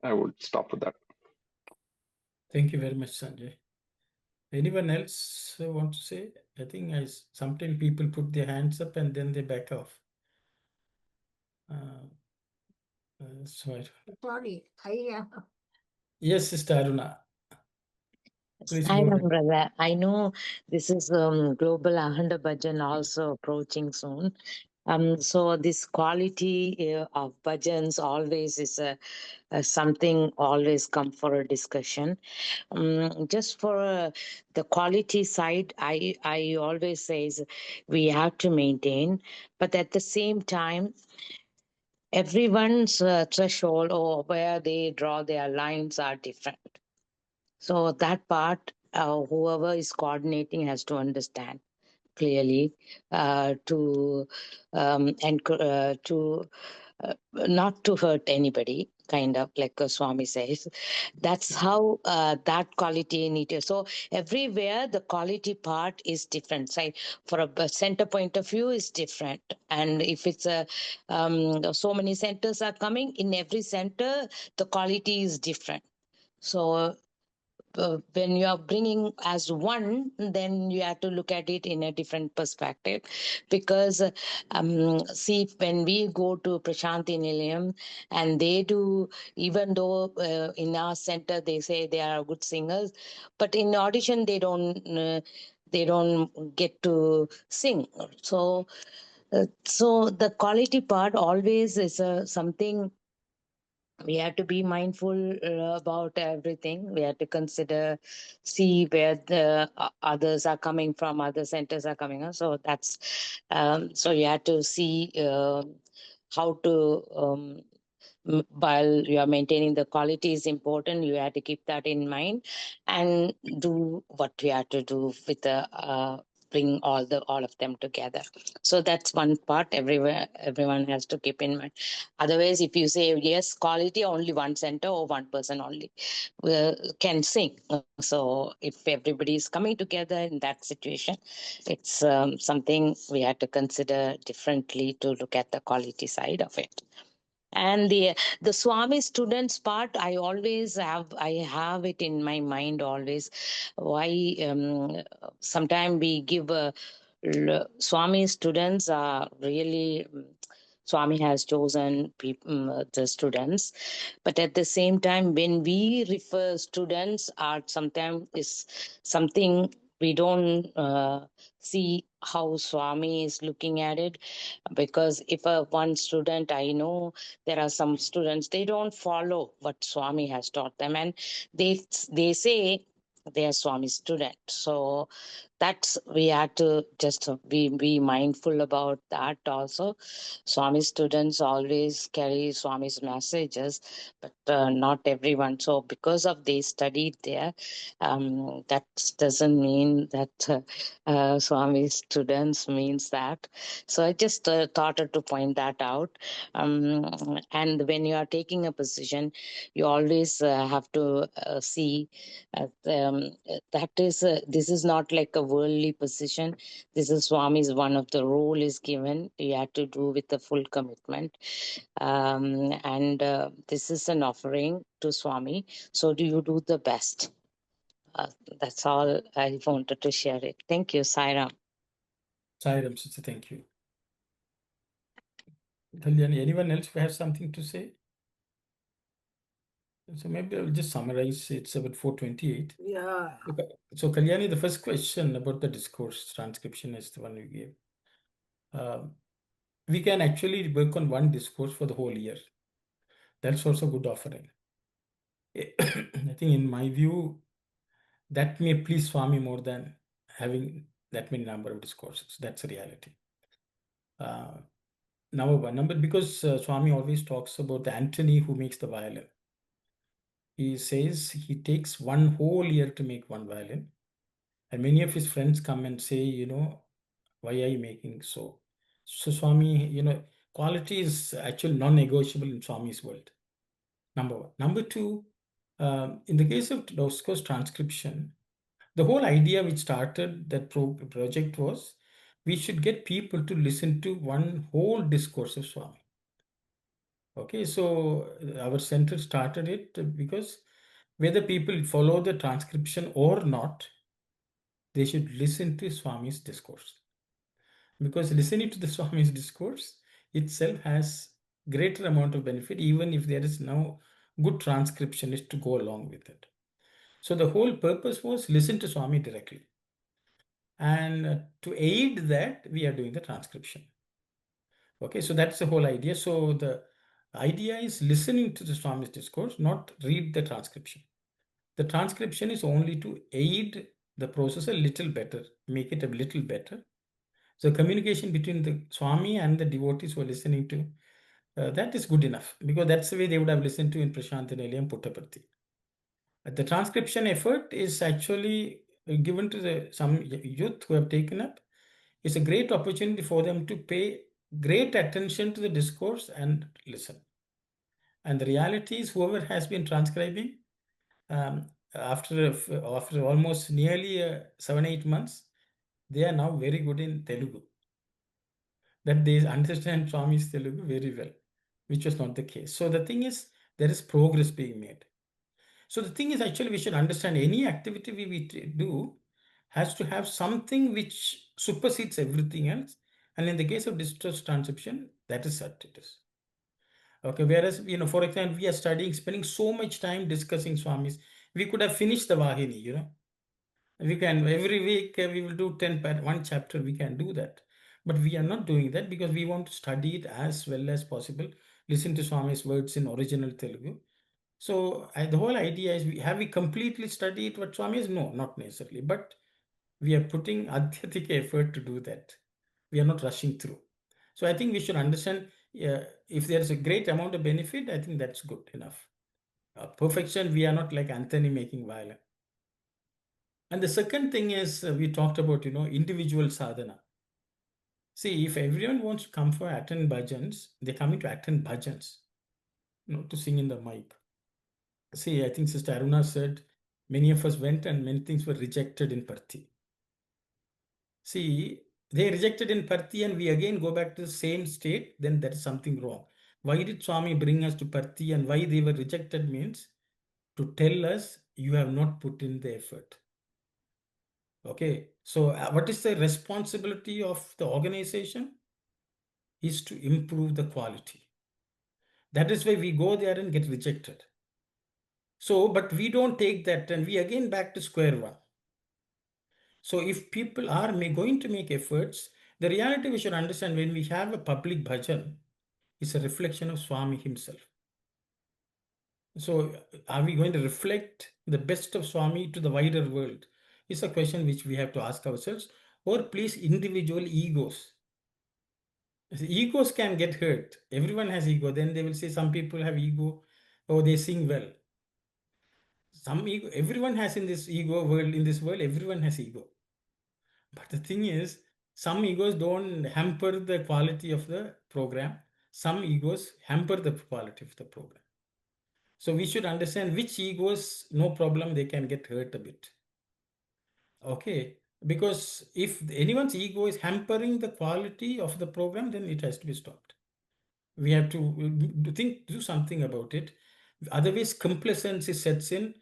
I would stop with that. Thank you very much, Sanjay. Anyone else want to say? I think sometimes people put their hands up and then they back off. Sorry. Yes, Sister Aruna. Please I go know, ahead. brother. I know this is Global Ahanda Bhajan also approaching soon. So this quality of bhajans always is something always come for a discussion. Just for the quality side, I always says we have to maintain, but at the same time, everyone's threshold or where they draw their lines are different. So that part, whoever is coordinating has to understand clearly to not to hurt anybody, kind of like Swami says. That's how that quality needed. So everywhere the quality part is different. Say for a center point of view is different. And if it's so many centers are coming, in every center, the quality is different. So when you are bringing as one, then you have to look at it in a different perspective. Because see, when we go to Prashanti Nilayam and they do, even though in our center they say they are good singers, but in audition they don't get to sing. So so the quality part always is something we have to be mindful about everything. We have to consider, see where the others are coming from, other centers are coming on. So that's so you have to see how to while you are maintaining the quality is important, you have to keep that in mind and do what you have to do with the bring all of them together. So that's one part everyone has to keep in mind. Otherwise, if you say yes, quality, only one center or one person only can sing. So if everybody is coming together in that situation, it's something we have to consider differently to look at the quality side of it. And the Swami students part, I have it in my mind always. Why sometimes we give Swami students are really Swami has chosen the students, but at the same time, when we refer students, are sometimes is something we don't see how Swami is looking at it. Because if one student, I know there are some students, they don't follow what Swami has taught them, and they say they are Swami student. So that's, we have to just be mindful about that also. Swami students always carry Swami's messages, but not everyone. So because of they studied there, that doesn't mean that Swami students means that. So I just thought to point that out. And when you are taking a position, you always have to see that this is not like a worldly position. This is Swami's, one of the role is given. You have to do with the full commitment. And this is an offering to Swami. So do you do the best? That's all I wanted to share it. Thank you, Sairam. Sairam, sister, thank you. Kalyani, anyone else who has something to say? So maybe I'll just summarize. It's about 4:28. Yeah. So Kalyani, the first question about the discourse transcription is the one you gave. We can actually work on one discourse for the whole year. That's also a good offering. I think in my view, that may please Swami more than having that many number of discourses. That's a reality. Number because Swami always talks about the Antony who makes the violin. He says he takes one whole year to make one violin. And many of his friends come and say, why are you making so? So Swami, quality is actually non-negotiable in Swami's world. Number one. Number two, in the case of discourse transcription, the whole idea which started that project was we should get people to listen to one whole discourse of Swami. Okay, so our center started it because whether people follow the transcription or not, they should listen to Swami's discourse. Because listening to the Swami's discourse itself has greater amount of benefit, even if there is no good transcriptionist to go along with it. So the whole purpose was listen to Swami directly. And to aid that, we are doing the transcription. Okay, so that's the whole idea. So the idea is listening to the Swami's discourse, not read the transcription. The transcription is only to aid the process a little better, make it a little better. So communication between the Swami and the devotees who are listening to, that is good enough, because that's the way they would have listened to in Prashanti Nilayam Puttaparthi. The transcription effort is actually given to some youth who have taken up. It's a great opportunity for them to pay great attention to the discourse and listen. And the reality is, whoever has been transcribing, after almost nearly 7-8 months, they are now very good in Telugu. That they understand Swami's Telugu very well, which was not the case. So the thing is, there is progress being made. So the thing is, actually, we should understand any activity we do has to have something which supersedes everything else. And in the case of distress transcription, that is what it is. Okay, whereas, for example, we are spending so much time discussing Swamis, we could have finished the Vahini, We can, every week, we will do 1 chapter, we can do that. But we are not doing that because we want to study it as well as possible, listen to Swami's words in original Telugu. So the whole idea is, have we completely studied what Swami is? No, not necessarily. But we are putting adhyatika effort to do that. We are not rushing through. So I think we should understand, if there is a great amount of benefit, I think that's good enough. Perfection, we are not like Anthony making violin. And the second thing is, we talked about, individual sadhana. See, if everyone wants to come for attend bhajans, they're coming to attend bhajans, to sing in the mic. See, I think Sister Aruna said, many of us went and many things were rejected in Parthi. See, they rejected in Parthi and we again go back to the same state, then there is something wrong. Why did Swami bring us to Parthi and why they were rejected means to tell us you have not put in the effort. Okay, so what is the responsibility of the organization? Is to improve the quality. That is why we go there and get rejected. So, but we don't take that and we again back to square one. So if people are going to make efforts, the reality we should understand, when we have a public bhajan, it's a reflection of Swami himself. So are we going to reflect the best of Swami to the wider world? It's a question which we have to ask ourselves. Or please, individual egos. Egos can get hurt. Everyone has ego. Then they will say some people have ego, or they sing well. Some ego, everyone has in this world, everyone has ego. But the thing is, some egos don't hamper the quality of the program. Some egos hamper the quality of the program. So we should understand which egos, no problem, they can get hurt a bit. Okay, because if anyone's ego is hampering the quality of the program, then it has to be stopped. We have to do something about it. Otherwise, complacency sets in.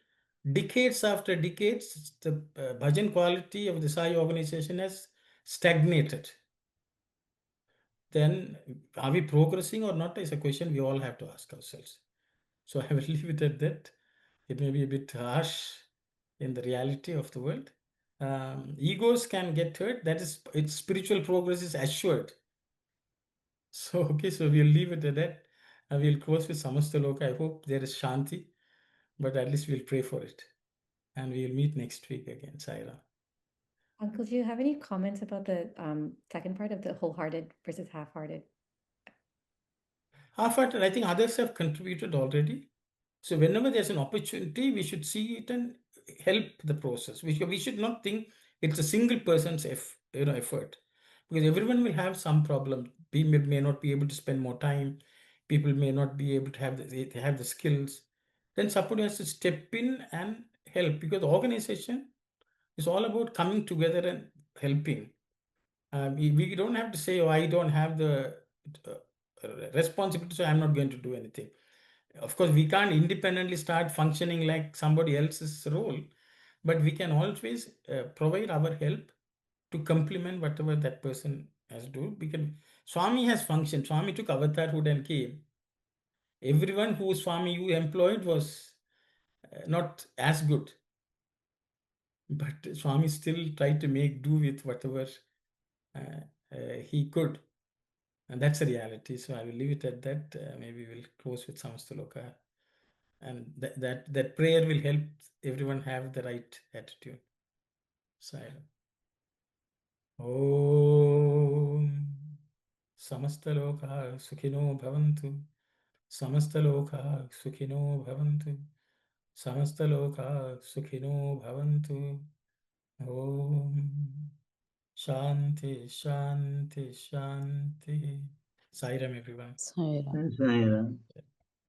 Decades after decades, the bhajan quality of the Sai organization has stagnated. Then are we progressing or not is a question we all have to ask ourselves. So I will leave it at that. It may be a bit harsh in the reality of the world. Egos can get hurt. That is, its spiritual progress is assured. So, okay, so we'll leave it at that. We'll close with Samastaloka. I hope there is Shanti, but at least we'll pray for it. And we'll meet next week again, Saira. Uncle, do you have any comments about the second part of the wholehearted versus half-hearted? Half-hearted, I think others have contributed already. So whenever there's an opportunity, we should see it and help the process. We should not think it's a single person's effort, because everyone will have some problem. People may not be able to spend more time. People may not be able to have the skills. Then somebody has to step in and help, because the organization is all about coming together and helping. We don't have to say, oh, I don't have the responsibility, so I'm not going to do anything. Of course, we can't independently start functioning like somebody else's role, but we can always provide our help to complement whatever that person has to do. Because Swami has functioned. Swami took avatarhood and came. Everyone who Swami you employed was not as good. But Swami still tried to make do with whatever he could. And that's a reality. So I will leave it at that. Maybe we'll close with Samastaloka. And that prayer will help everyone have the right attitude. Silent. Om Samastaloka Sukhino Bhavantu. Samastaloka Sukhino Bhavantu. Samastaloka Sukhino Bhavantu. Om Shanti, Shanti, Shanti. Sairam, everyone. Saira. Saira.